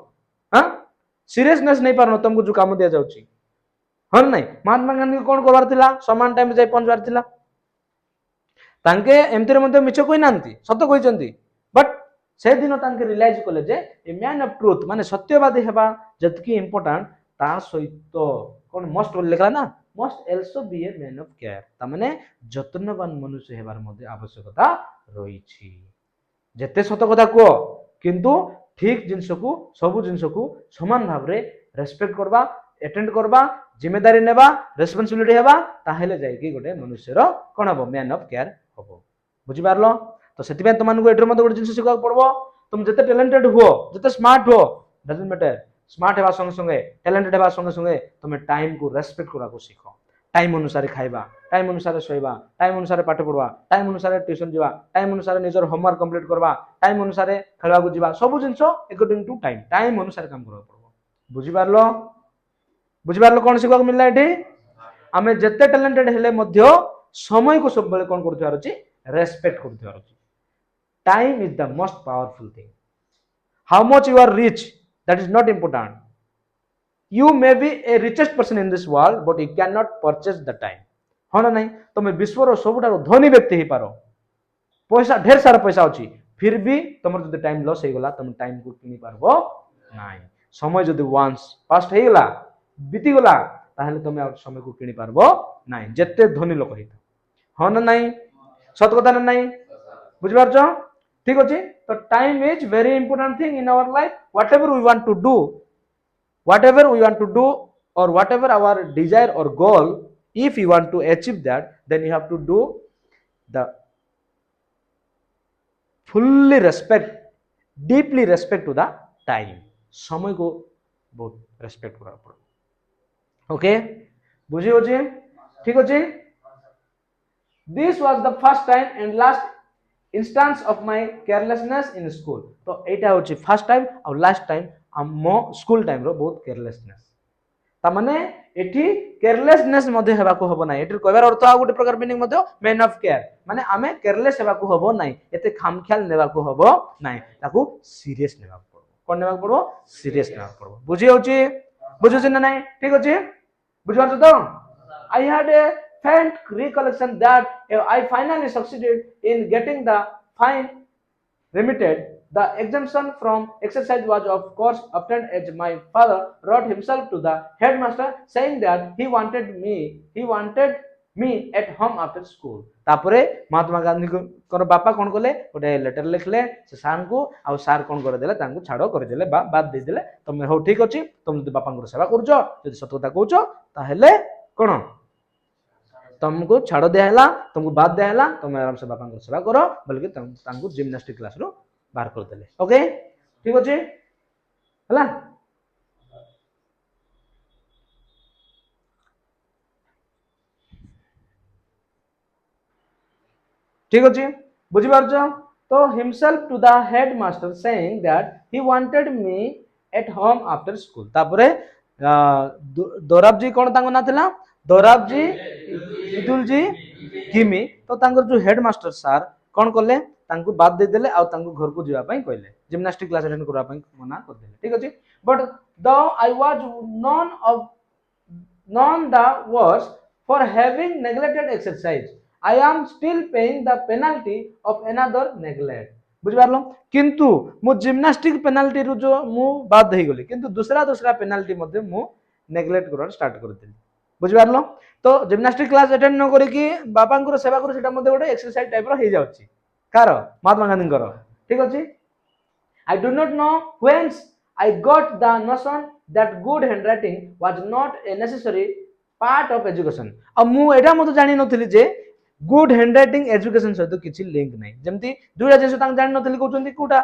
हां सीरियसनेस नहीं पारुनो तुमको जो काम दिया जाउची हन नहीं महात्मा गांधी कोन करबार थिला समान टाइम जाय पहुंचबार थिला तांके एमतिर मध्ये मिछ कोइ नांती सत्य कहिचंती बट से दिन तांके रियलाइज कले जे ए मैन ऑफ ट्रुथ माने सत्यवादी हेबा जतकी इंपोर्टेंट ता सहित कोन मस्ट लिखला ना must also be a man of care ता माने जत्नवान मनुष्य हेबार मध्ये आवश्यकता रहिछि जेते सत्य कथा को किंतु ठीक जिंस को सब जिंस को समान भाव रे रेस्पेक्ट करबा अटेंड करबा जिम्मेदारी नेबा रेस्पोंसिबिलिटी हेबा ताहेले जाय कि गोटे मनुष्य रो कोन हबो मैन ऑफ केयर हबो बुझि पारलो तो सेति पे तुम मानको एटर मध्ये गोटे जिंस सिखा पड़बो तुम जते टैलेंटेड हुओ जते स्मार्ट हो डजंट मैटर स्मार्ट हेबा संगे संगे टैलेंटेड हेबा संगे संगे तुम टाइम को रेस्पेक्ट करा को सिखो टाइम अनुसार खाइबा टाइम अनुसार सोइबा टाइम अनुसार पाठ पढवा टाइम अनुसार ट्यूशन जीवा टाइम अनुसार निजर होमवर्क कंप्लीट करबा टाइम अनुसार खेलवा को जीवा सब जिंस अकॉर्डिंग टू टाइम अनुसार काम करबा पड़बो बुझि पारलो कोन सिखा मिलला एठी आमे जते टैलेंटेड हेले मध्य समय को सब बेले कोन करथार अछि रेस्पेक्ट करथार अछि time is the most powerful thing how much you are rich that is not important you may be a richest person in this world but you cannot purchase the time हाँ ना नहीं तुम विश्व रो सबुठार धनी व्यक्ति ही पारो पैसा ढेर सारा पैसा अछि फिर भी तुम जदि टाइम लॉस हो गला तुम टाइम को किनि पारबो नाही समय जदि वंस पास्ट हो गला बीती गला ताहले तुम समय को किनि पारबो नाही जत्ते धनी लोक हित हाँ ना नहीं सत कथा ना नहीं बुझ पारछो ठीक अछि तो time is very important thing in our life whatever we want to do whatever we want to do or whatever our desire or goal if you want to achieve that then you have to do the fully respect deeply respect to the time समय को बहुत रेस्पेक्ट करा पड़ो ओके बुझी होची ठीक होची This was the first time and last instance of my carelessness in school. तो एटा होची फर्स्ट टाइम और लास्ट टाइम मो स्कूल टाइम रो बहुत केयरलेसनेस ता माने एठी केयरलेसनेस मध्ये हेबा को हबो नाही एठी कहबार अर्थ आ गुटे प्रकार मीनिंग मध्ये मैन ऑफ केयर माने आमे केयरलेस हेबा को हबो नाही एते खामख्याल नेबा को हबो नाही ताकू सीरियस नेबा पड़ो कोन नेबा पड़ो सीरियस नेबा पड़ो बुझी होची बुझुची ना नाही ठीक होची बुझबार तो I had a faint recollection that I finally succeeded in getting the fine remitted. The exemption from exercise was of course obtained as my father wrote himself to the headmaster saying that he wanted me at home after school. तापरे महात्मा गांधी को बापा कोन कोले गोटे लेटर लिखले से सार को आ सार कोन कर देले तांको छाड़ो कर देले बा बात दे देले तुम हो ठीक अछि तुम जदि बापा को सेवा करजो जदि सतता कहउछो ताहेले कोन तुमको छाड़ दिया तुमको बात दिया तुम आराम से बापा सेवा करो बल्कि तुमको जिम्नास्टिक क्लास रो बाहर कर देले ओके ठीक अछि हला ठीक अछि बुझि पारछो तो himself to the headmaster saying that he wanted me at home after school तापरे दोराब जी कोन तांको ना थिला दोराब जी इदुल जी किमी तो तांकर जो हेडमास्टर सार कोन करले तांको बात दे देले आ तांको घर को जिवा पई कहले जिम्नास्टिक क्लास अटेंड करबा पई मना कर देले ठीक अछि बट दो I was none the worse for having neglected exercise I am still paying the penalty of another neglect बुझ पारलो किंतु मु जिम्नास्टिक पेनाल्टी रु जो मु बात देई गली किंतु दूसरा पेनाल्टी मध्ये मु नेग्लेक्ट करन स्टार्ट कर देली बुझ पारलो तो जिम्नास्टिक क्लास अटेंड न करी कि बापा को सेवा करू सेटा मध्ये गोटे एक्सरसाइज टाइप रो हे जाउची कार महात्मा गांधी कर ठीक अछि I do not know whence I got the notion that good handwriting was not a necessary part of education अब मु एटा मते जानि नथिली जे गुड हैंडराइटिंग एजुकेशन सहित किछि लिंक नै जेमति दुइटा जिंस तांग जानि नथिली कहउछन्ती कोटा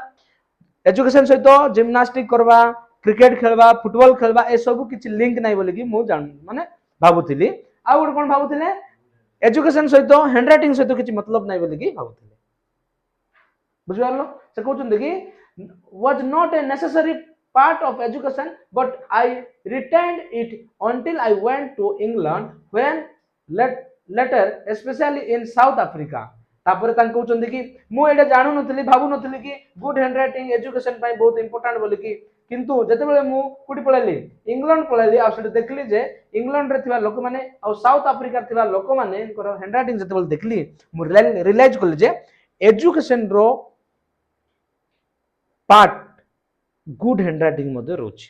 एजुकेशन सहित जिम्नास्टिक करबा क्रिकेट खेलबा फुटबॉल खेलबा ए सब किछि लिंक नै बोली कि मु जान माने भाबुथिली आ गुड कोन भाबुथिले एजुकेशन सहित हैंडराइटिंग सहित किछि मतलब नै बोली कि भाबुथिले बुझियालो से कहउछन्ती कि was not a necessary part of education but I retained it until I went to England when later especially in South Africa तापर तांको कहउछन्ती कि मु एटा जानु नथिली भाबु नथिली कि गुड हैंडराइटिंग एजुकेशन पई बहुत इंपोर्टेंट बोली कि किंतु जते बेले मु कुटी पळैली इंग्लैंड पळैली आ सेटे देखली जे इंग्लैंड रे थिबा लोक माने आ साउथ अफ्रीका थिबा लोक माने हैंडराइटिंग जते बेले देखली मु रियलाइज करली जे एजुकेशन रो पार्ट गुड हैंडराइटिंग मध्ये रोची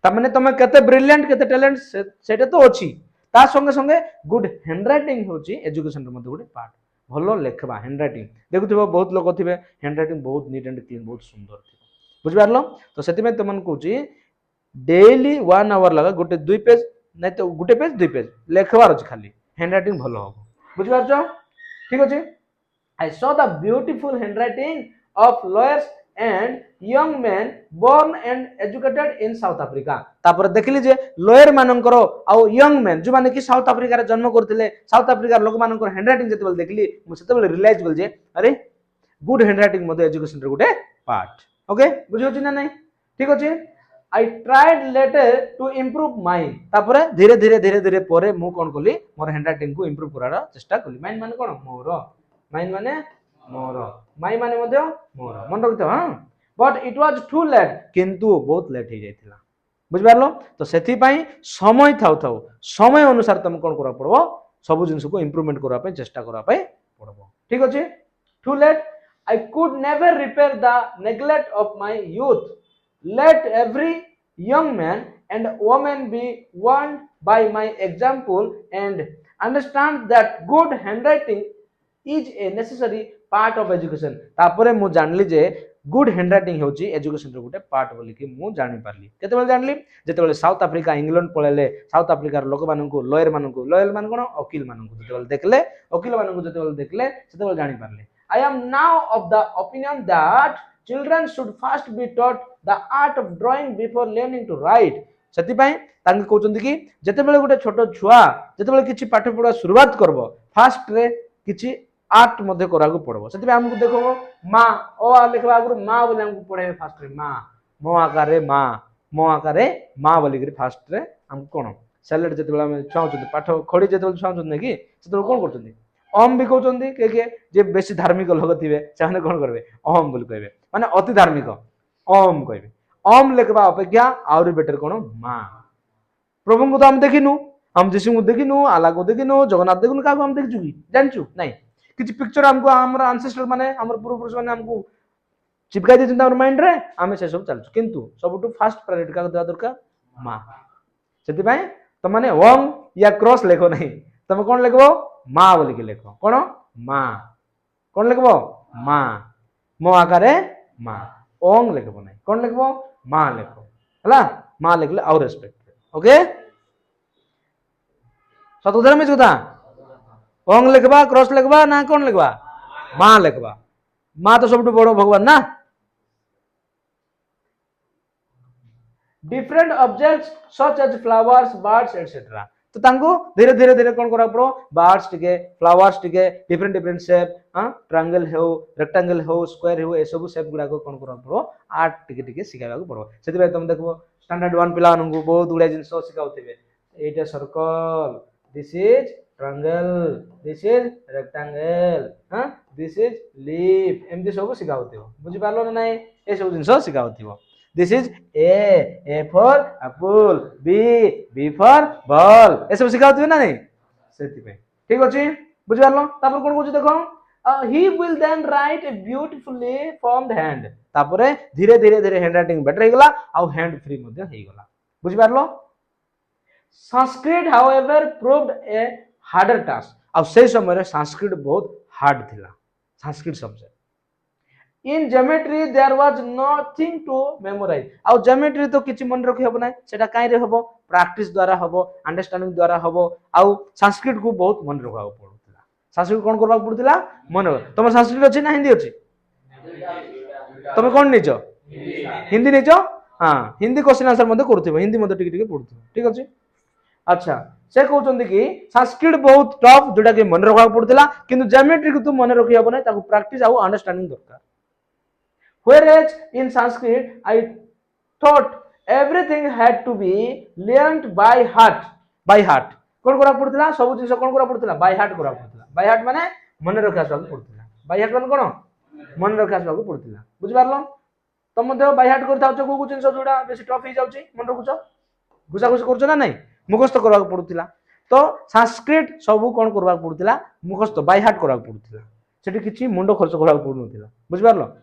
ता माने तमे केते ब्रिलियंट केते टैलेंट सेटा तो अछि ता संगे संगे गुड हैंडराइटिंग होची एजुकेशन रो मध्ये गोटे पार्ट भलो लेखबा हैंडराइटिंग देखुथिबो बहुत लोक थिबे हैंडराइटिंग बहुत नीट एंड क्लीन बहुत सुंदर थिबो बुझ पारलो तो सेति में तमन कहूची डेली 1 आवर लगा गोटे 2 पेज नै तो गोटे पेज 2 पेज लेखबार अछि खाली हैंडराइटिंग भलो हो बुझ पारछो ठीक अछि I saw the beautiful handwriting of lawyers and young men born and educated in South Africa तापर देखली जे लॉयर मानकर आ यंग मैन जो माने कि साउथ अफ्रीका रे जन्म करथिले साउथ अफ्रीका लोक मानकर हैंडराइटिंग जते बेल देखली मु सेते बेल रियलाइज गल जे अरे गुड हैंडराइटिंग मध्ये एजुकेशन रे गुटे पार्ट ओके बुझियो छी ना नहीं ठीक अछि I tried later to improve mine तापर धीरे धीरे परे मु कोन कली मोर हैंडराइटिंग को इंप्रूव करार चेष्टा कली माइन माने कोन मोर माइन माने मोर माई माने मध्ये मोर मन रखितो हां but it was too late किंतु बहुत लेट हो जाइथिला बुझ पारलो तो सेथि पई समय थाउ थाउ समय अनुसार तुम कोन करा पड़बो सब जिंस को इंप्रूवमेंट करा पे चेष्टा करा पे पड़बो ठीक अछि too late I could never repair the neglect of my youth let every young man and woman be warned by my example and understand that good handwriting is a necessary part of education तापरे मु जानली जे गुड हैंडराइटिंग होची एजुकेशन रो गुटे पार्ट बोली कि मु जानि पारली केते बेले जानली जेते बेले साउथ अफ्रीका इंग्लैंड पळेले साउथ अफ्रीका रो लोक मानन को लॉयर मानन कोन वकील मानन को जेते बेले देखले वकील मानन को जेते बेले देखले सेते बेले जानि पारले I am now of the opinion that children should first be taught the art of drawing before learning to write सेति पई तांके कहउचंदी कि जेते बेले गुटे छोटो छुआ जेते बेले किछि पाठ पढा शुरुआत करबो फास्ट रे किछि आर्ट मध्ये कराको पड़बो सेति हमकु देखो माँ ओ आ लिखबा आगु माँ बोले हमकु पढ़े फास्ट रे माँ मो आकारे माँ बोली करी फास्ट रे हमकु कोन सैलेड जते बेला हम छाउछन पाठ खड़ी जते बेला छाउछन नै कि सेते कोन करछन ओम भी कहउछन के जे बेसी धार्मिक लोग थिबे चाहने कोन करबे ओम बोली कहबे माने अति धार्मिक ओम कहबे ओम लिखबा अपेक्षा आउरी बेटर कोन माँ प्रभु को तो हम देखिनु हम जीशु को देखिनु आला को देखिनु जगन्नाथ देखिनु का हम देखिछु कि जानछु नहीं किछि पिक्चर हमको हमर एंसेस्टर माने हमर पूर्व पुरुष माने हमको चिपकाई देछन हमर माइंड रे आमे से सब चलछु किंतु सबटु फास्ट प्रायोरिटी का देवा दरकार माँ सेति भाई त माने ओम या क्रॉस लेखो नहीं तमे कोन लेखबो माँ बोली के लेखो कोन माँ कोन लेखबो माँ मो आकारे माँ ओंग लेखबो नहीं कोन लेखबो माँ लेखो हला माँ लिखले और रेस्पेक्ट ओके सत उदाहरण में जुदा ओंग लिखबा क्रॉस लिखबा ना कौन लिखबा माँ लिखबा माँ तो सबटु बड़ो भगवान ना different objects such as flowers birds etcetera तो तांको धीरे धीरे धीरे कौन करा पड़ो बर्ड्स टिके फ्लावर्स टिके डिफरेंट डिफरेंट शेप ट्रायंगल हो रेक्टेंगल हो स्क्वायर हो ए सब शेप गुडा को कौन करा पड़ो आर्ट टिके टिके सिखाबा को पड़ो सेति भाई तुम देखबो स्टैंडर्ड 1 पिला को बहुत गुडा जिंस सिखाउथिबे एटा circle this is triangle this is rectangle this is leaf एमती सब सिखाउथिबो बुझि पारलो ना नहीं ए सब जिंस सिखाउथिबो this is A for apple B for ball ए सब सिखाउथिबे ना नहीं सेति पे ठीक अछि बुझि पारलो तापर कोन कोछि देखो he will then write a beautifully formed hand तापरे धीरे धीरे धीरे हैंड राइटिंग बेटर हेगला आ हैंड फ्री मध्ये हेगला बुझि पारलो Sanskrit however proved a harder task आ से समय रे संस्कृत बहुत हार्ड थिला Sanskrit subject in geometry there was nothing to memorise आ ज्योमेट्री तो किछि मन रखि हबो नै सेटा काई रे हबो प्रैक्टिस द्वारा हबो अंडरस्टैंडिंग द्वारा हबो आ संस्कृत को बहुत मन रखा पड़ुतिला संस्कृत कोन करबा पड़ुतिला मन तमर संस्कृत अछि ना हिंदी अछि तमे कोन निजो हिंदी निजो हां हिंदी क्वेश्चन आंसर मध्ये करथिबो हिंदी मध्ये टिक टिक पढुथिबो ठीक अछि अच्छा से कहउछन कि संस्कृत बहुत टफ जोटा कि मन रखा पड़ुतिला किंतु ज्योमेट्री को तू मन रखि हबो नै ताको प्रैक्टिस आ अंडरस्टैंडिंग दरकार whereas in Sanskrit I thought everything had to be learned by heart कोन करा पड़तिला सब जिंस कोन करा पड़तिला बाय हार्ट करा पड़तिला बाय हार्ट माने मन रखा सब पड़तिला बाय हार्ट माने कोन मन रखा सब पड़तिला बुझि पारलो तुम मध्ये बाय हार्ट करथाउ छ को जिंस जोडा बेसी टफ ही जाउची मन रखुछ घुसा घुसी करछ ना नहीं मुखस्थ करा पड़तिला तो संस्कृत सब कोन करबा पड़तिला मुखस्थ बाय हार्ट करा पड़तिला सेठी किछि मुंडो खर्च करा पड़नतिला बुझि पारलो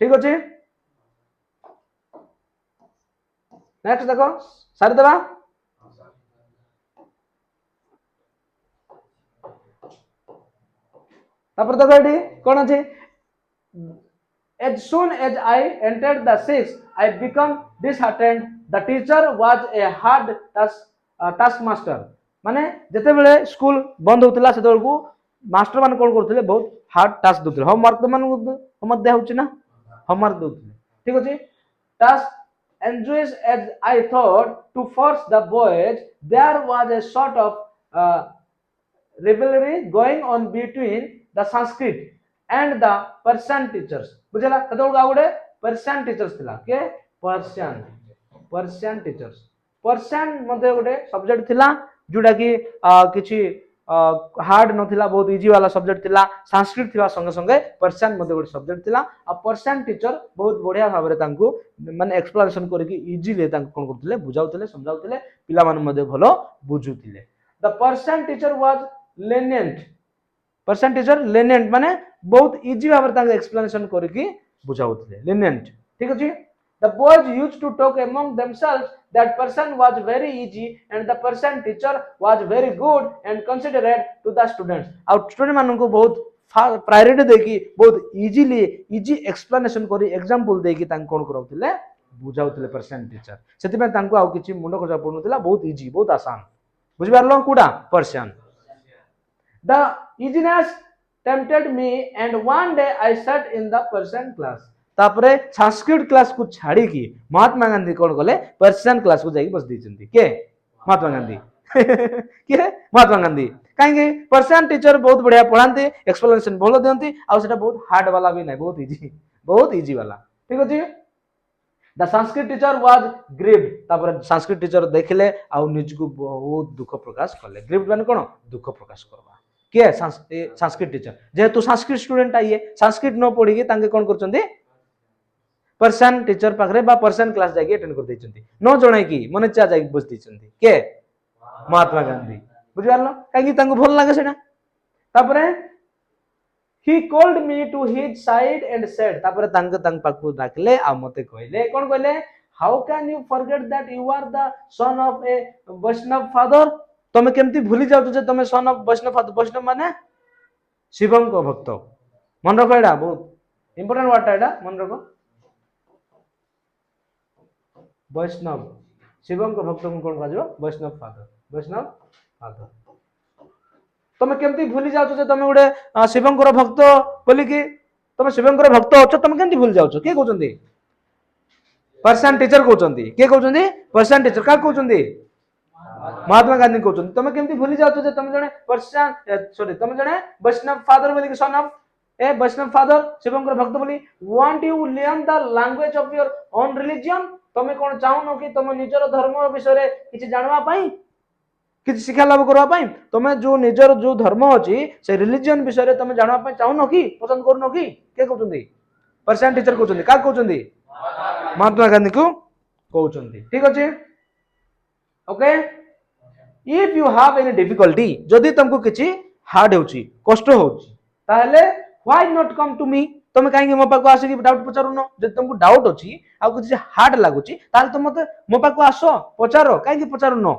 ठीक अछि नेक्स्ट देखो सारी देबा तापर देखो एठी कोन अछि as soon as I entered the 6th I become disheartened the teacher was a hard task master माने जते बेले स्कूल बंद होतिला सेते बेलकू मास्टर मान कोन करथिले बहुत हार्ड टास्क दोथिले होमवर्क मान होमवर्क दे होछि ना होमवर्क दोथिले ठीक अछि task enjoys as I thought to force the boys there was a sort of rivalry going on between the Sanskrit and the Persian teachers बुझला ततोल गाउडे Persian teachers थिला के Persian teachers Persian मध्ये गोटे सब्जेक्ट थिला जुडा कि किछि हार्ड नथिला बहुत इजी वाला सब्जेक्ट थिला संस्कृत थिबा संगे संगे पर्शियन मध्ये गोटे सब्जेक्ट थिला आ पर्शियन टीचर बहुत बढ़िया भाबरे तांको माने एक्सप्लेनेशन करके इजीली तांको कोन करथिले बुझाउथिले समझाउथिले पिला मान मध्ये भलो बुझुथिले the Persian teacher was lenient Persian teacher lenient माने बहुत इजी भाबरे तांको एक्सप्लेनेशन करके बुझाउथिले lenient ठीक अछि the boys used to talk among themselves that Persian was very easy and the Persian teacher was very good and considerate to the students out student मान को बहुत प्रायोरिटी देकी बहुत इजी एक्सप्लेनेशन करी एग्जांपल देकी तां कोन करउथिले बुझाउथिले पर्शियन टीचर सेति में तांको आउ किछि मुंडो खजा पडुथिला बहुत इजी बहुत आसान बुझि पारलो कुडा Persian the easiness tempted me and one day I sat in the Persian class तापरे संस्कृत क्लास को छाड़ी की महात्मा गांधी कोन गले पर्शियन क्लास को जाई बस दी चंदी के महात्मा गांधी के महात्मा गांधी कहीं पर्सन टीचर बहुत बढ़िया पढ़ाते एक्सप्लेनेशन भल दिखती आउ सेटा बहुत हार्ड वाला भी नहीं बहुत इजी वाला ठीक अच्छे the Sanskrit teacher was grieved तापर संस्कृत टीचर देखले आउ निज को बहुत दुख प्रकाश कले ग्रीव्ड माने कोन दुख प्रकाश करबा के संस्कृत टीचर जेहेतु संस्कृत स्टूडेंट आइए संस्कृत न पढ़ी के तांके कोन करचंदी पर्सन टीचर पाखरे बा पर्सन क्लास जाके अटेंड कर देचंती न जणे की मने चा जाके बस देचंती के महात्मा गांधी बुझियालो काहे तांको भल लागे सेना तापरे he called me to his side and said तापरे तांग पाखु डाकले आ मते कहले कोन कहले how can you forget that you are the son of a Vaishnav father तमे केमती भूली जाउ जे तमे son of Vaishnav father वैष्णव माने शिवम को भक्त मन रखो एडा बहुत इंपोर्टेंट वर्ड एडा मन रखो वैष्णव शिवम को भक्त को कोन कहजो वैष्णव फादर तमे केमती भूली जाउछ जे तमे गुडे शिवंकर भक्त बोली कि तमे शिवंकर भक्त अछ तमे केमती भूली जाउछ के कहउछंदी पर्सन टीचर कहउछंदी के कहउछंदी पर्सन टीचर का कहउछंदी महात्मा गांधी कहउछंदी तमे केमती भूली जाउछ जे तमे जने पर्सन सॉरी तमे जने वैष्णव फादर बोली कि son of a Vaishnava father शिवंकर भक्त बोली want you learn the language of your own religion तमे कोन चाहनो कि तमे निजर धर्म विषय रे किछि जानवा पई किछि शिक्षा लाभ करबा पई तमे जो निजर जो धर्म अछि से रिलीजन विषय रे तमे जानवा पई चाहनो कि पसंद करनो कि के कहउछंदी पर्सन टीचर कहउछंदी का कहउछंदी महात्मा गांधी को कहउछंदी ठीक अछि okay if you have any difficulty जदी तुमको किछि हार्ड होछि कष्ट होछि ताहले why not come to me तमे काहे मो पाको आसी डाउट पचारुनो जदी तुमको डाउट अछि आ किछि हार्ड लागुछि ताहले तुम मते मो पाको आसो पचारो काहे पचारुनो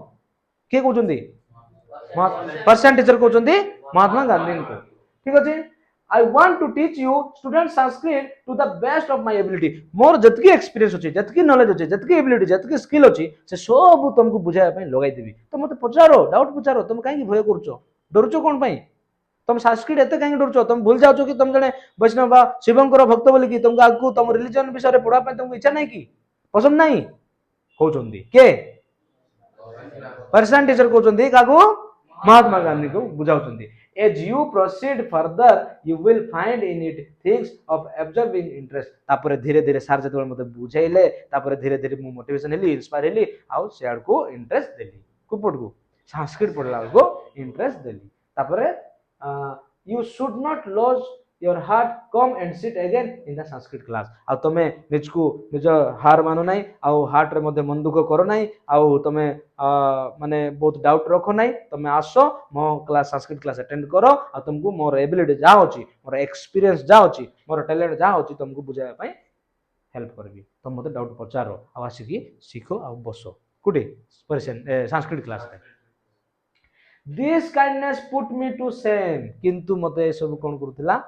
के कहउछंदी पर्सन टीचर कहउछंदी महात्मा गांधी को ठीक अछि I want to teach you student Sanskrit to the best of my ability मोर जतकी एक्सपीरियंस अछि जतकी नॉलेज अछि जतकी एबिलिटी जतकी स्किल अछि से सब तुमको बुझाय पई लगाई देबी तो मते पचारो डाउट पचारो तुम काहे भय करछो डरछो कोन पई तुम संस्कृत एते काहे डरछो तुम भूल जाउछो कि तुम जने वैष्णव बा शिवंकर भक्त बोली कि तुमको आगु तुम रिलीजन विषय रे पढा पई तुमको इच्छा नै कि पसंद नै कहउछंदी के पर्सन टीचर कहउछंदी कागु महात्मा गांधी को बुझाउछंदी as you proceed further you will find in it things of observing interest तापर धीरे धीरे सार जतबे मते बुझाइले तापर धीरे धीरे मु मोटिवेशन हेली इंस्पायर हेली आउ शेयर को इंटरेस्ट देली कुपट को संस्कृत पढ़ला को इंटरेस्ट देली तापर you should not lose your heart come and sit again in the sanskrit class आ तमे निजको निज हार मानो नाही आ हार्ट रे मध्ये मन दुख करो नाही आ तमे माने बहुत डाउट रखो नाही तमे आसो मो क्लास संस्कृत क्लास अटेंड करो आ तुमको मोर एबिलिटी जा होची मोर एक्सपीरियंस जा होची मोर टैलेंट जा होची तुमको बुझाय पई हेल्प करबी तुम मते डाउट पचारो आ आसी सीखो आ बसो कुटी पर्सन संस्कृत क्लास रे this kindness put me to shame किंतु मते सब कोन करथिला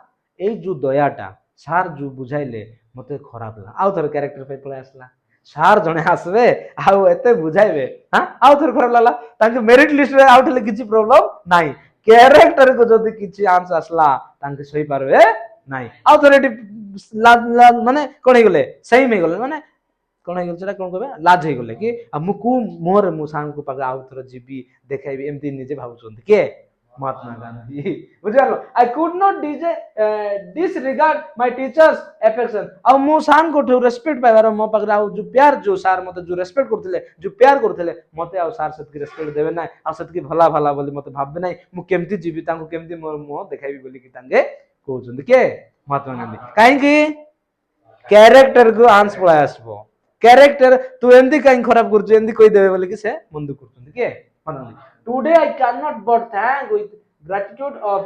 ए जो दयाटा सार जो बुझाइले मते खराब ला आउ थर कैरेक्टर पे पळे आसला सार जणे आसबे आउ एते बुझाइबे हां आउ थर खराब लाला तांके मेरिट लिस्ट रे आउट ले किछि प्रॉब्लम नाही कैरेक्टर को जदी किछि आंसर आसला तांके सही पारबे नाही आउ थर एटी माने कोन हे गेले सही में गेले माने कोन हे गेल सेटा कोन कहबे लाज हे गेले कि मु को मोर मु सांग को पागे आउ थर जीबी देखाइबे एमती निजे भाबुचंती के महात्मा गांधी बुझालो I could not disregard my teacher's affection आ मो सान को ठो रेस्पेक्ट पाइबार मो पकरा जो प्यार जो सार मते जो रेस्पेक्ट करथिले जो प्यार करथिले मते आ सार सतकी रेस्पेक्ट देबे ना आ सतकी भला भला बोली मते भाबबे नै मु केमती जीवी तांको केमती मोर मो देखाइबी बोली कि तांगे कहउचंदी के महात्मा गांधी काहे कि कैरेक्टर को आंस पळा आसबो कैरेक्टर तू एंदी काहे खराब करछ एंदी कहि देबे बोली कि से मंदु करछंदी के मानंदी Today I cannot but thank with gratitude of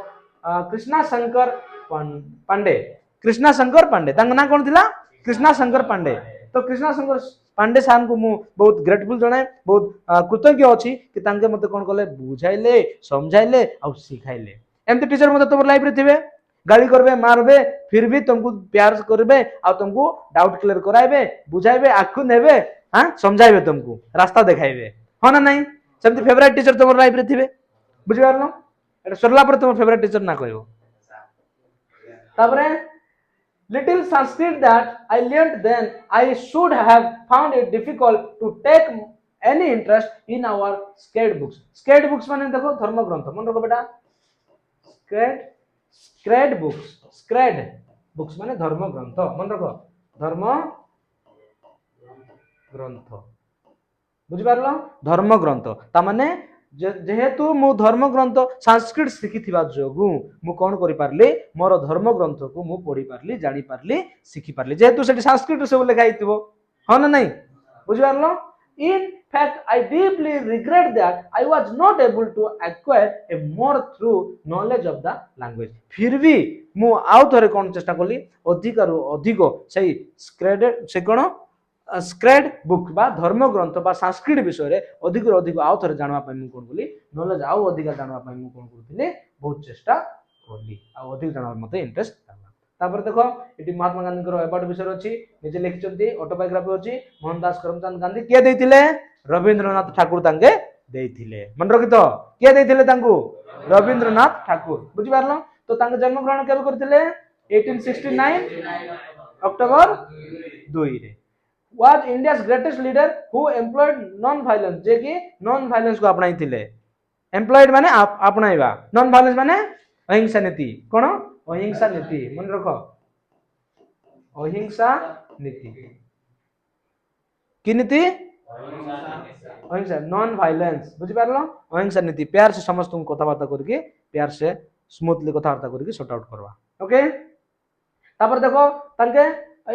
Krishna Shankar Pandey. Krishna Shankar Pandey. तांग ना कोन थिला कृष्णा शंकर पांडे तो कृष्णा शंकर पांडे सान को मु बहुत ग्रेटफुल जणाए बहुत कृतज्ञ अछि कि तांगे मते कोन कले बुझाइले समझाइले आ सिखाइले एमती टीचर मते तोर लाइफ रे थिबे गाली करबे मारबे फिर भी तुमको प्यार करबे आ तुमको डाउट क्लियर कराइबे बुझाइबे आखु नेबे हां समझाइबे तुमको रास्ता देखाइबे हो ना नहीं सेमती फेवरेट टीचर तुम लाइफ रे थिबे बुझि पारलो एटा सरला पर तुम फेवरेट टीचर ना कहबो तापरे little sanskrit that I learned then I should have found it difficult to take any interest in our scared books. Scared books माने देखो धर्म ग्रंथ मन रखो बेटा scared books माने धर्म ग्रंथ मन रखो धर्म ग्रंथ बुझी पारलो धर्म ग्रंथ ता माने जेहेतु मु धर्म ग्रंथ संस्कृत शिखि थिबा जोगु मु कोन करि पारली मोर धर्म ग्रंथ को मु पढि पारली जानि पारली शिखि पारली जेहेतु सेठी संस्कृत सब लिखा हितबो ह ना नहीं बुझी पारलो in fact I deeply regret that I was not able to acquire a more through knowledge of the language फिर भी मु आउ थरे कोन चेष्टा कली अधिक रु अधिक सही स्क्रेड बुक बा धर्म ग्रंथ बा संस्कृत विषय रे अधिक अधिक आउ थरे जानवा पई मु कोन बोली नॉलेज आउ अधिक जानवा पई मु कोन करथिले बहुत चेष्टा करली आउ अधिक जानवा मते इंटरेस्ट लागला तापर देखो एटी महात्मा गांधी को अवार्ड विषय अछि निजे लिखिचंती ऑटोबायोग्राफी अछि मोहनदास करमचंद गांधी के दैथिले रविंद्रनाथ ठाकुर तांगे दैथिले मन रखि तो के दैथिले तांको रविंद्रनाथ ठाकुर बुझि पारलो तो तांगे जन्म ग्रहण केबे करथिले 1869 अक्टोबर 2 रे was India's greatest leader who employed non-violence जे कि non-violence को अपनाई थिले employed माने अपनाइबा non-violence माने अहिंसा नीति कोन अहिंसा नीति मन रखो अहिंसा नीति कि नीति अहिंसा नॉन वायलेंस बुझि पारलो अहिंसा नीति प्यार से समस्त को कथाबार्ता करके प्यार से स्मूथली कथाबार्ता करके सॉर्ट आउट करवा ओके तापर देखो तांके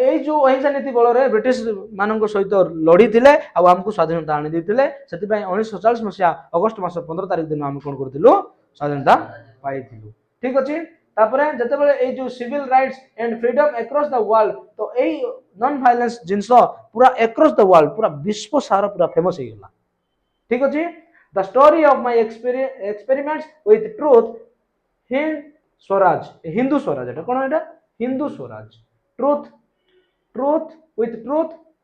ए जो अहिंसा नीति बल रे ब्रिटिश मानक सहित लड़ी थिले आ हमको स्वाधीनता आनी देथिले सेति पय 1947 मसिया अगस्त मास 15 तारिख दिन हम कोन करथिलु स्वाधीनता पाइथिलु ठीक अछि तापरे जते बेले ए जो civil rights and freedom across the world तो ए नॉन वायलेंस जिंस पूरा अक्रॉस द वर्ल्ड पूरा विश्व सारा पूरा फेमस हो गेला ठीक अछि the story of my experiments with truth Hindu Swaraj एटा कोन एटा हिंदू स्वराज ट्रुथ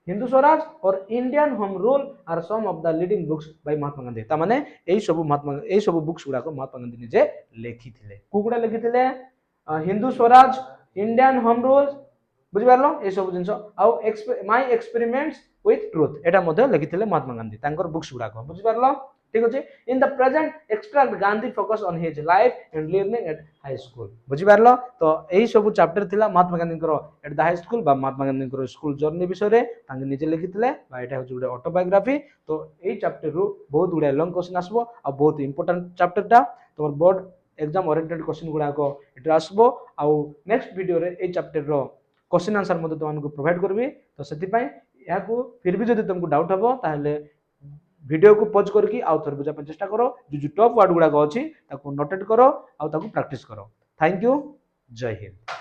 हिंदू स्वराज और Indian home rule are some of the leading books by Mahatma Gandhi ता माने एई सब बुक्स गुडा को महात्मा गांधी निजे लेखिथिले कुकुडा लेखिथिले Hindu Swaraj Indian home rule बुझि पारलो ए सब जिंस आ माय एक्सपेरिमेंट्स विथ ट्रुथ एटा मध्ये लेखिथिले महात्मा गांधी तांकर बुक्स गुडा को बुझि पारलो ठीक अछि in the present extract Gandhi focus on his life and learning at high school बुझि पारलो तो एही सब चैप्टर थिला महात्मा गांधी को एट द हाई स्कूल बा महात्मा गांधी को स्कूल जर्नी विषय रे तांगे निजे लिखिथिले बा एटा होछ गुडे ऑटोबायोग्राफी तो एही चैप्टर रु बहुत गुडे लॉन्ग क्वेश्चन आसबो आ बहुत इंपोर्टेंट चैप्टर टा तोर बोर्ड एग्जाम ओरिएंटेड क्वेश्चन गुडा को एटा आसबो आ नेक्स्ट वीडियो रे एही चैप्टर रो क्वेश्चन आंसर मध्ये तुमको प्रोवाइड करबी तो सेति पय याकू फिर भी जदि तुमको डाउट हबो ताहले वीडियो को पॉज करके आउ थर बुझा चेष्टा करो जो टॉप वर्ड गुडा को अछि ताको नोटेट करो आउ ताको प्रैक्टिस करो थैंक यू जय हिंद।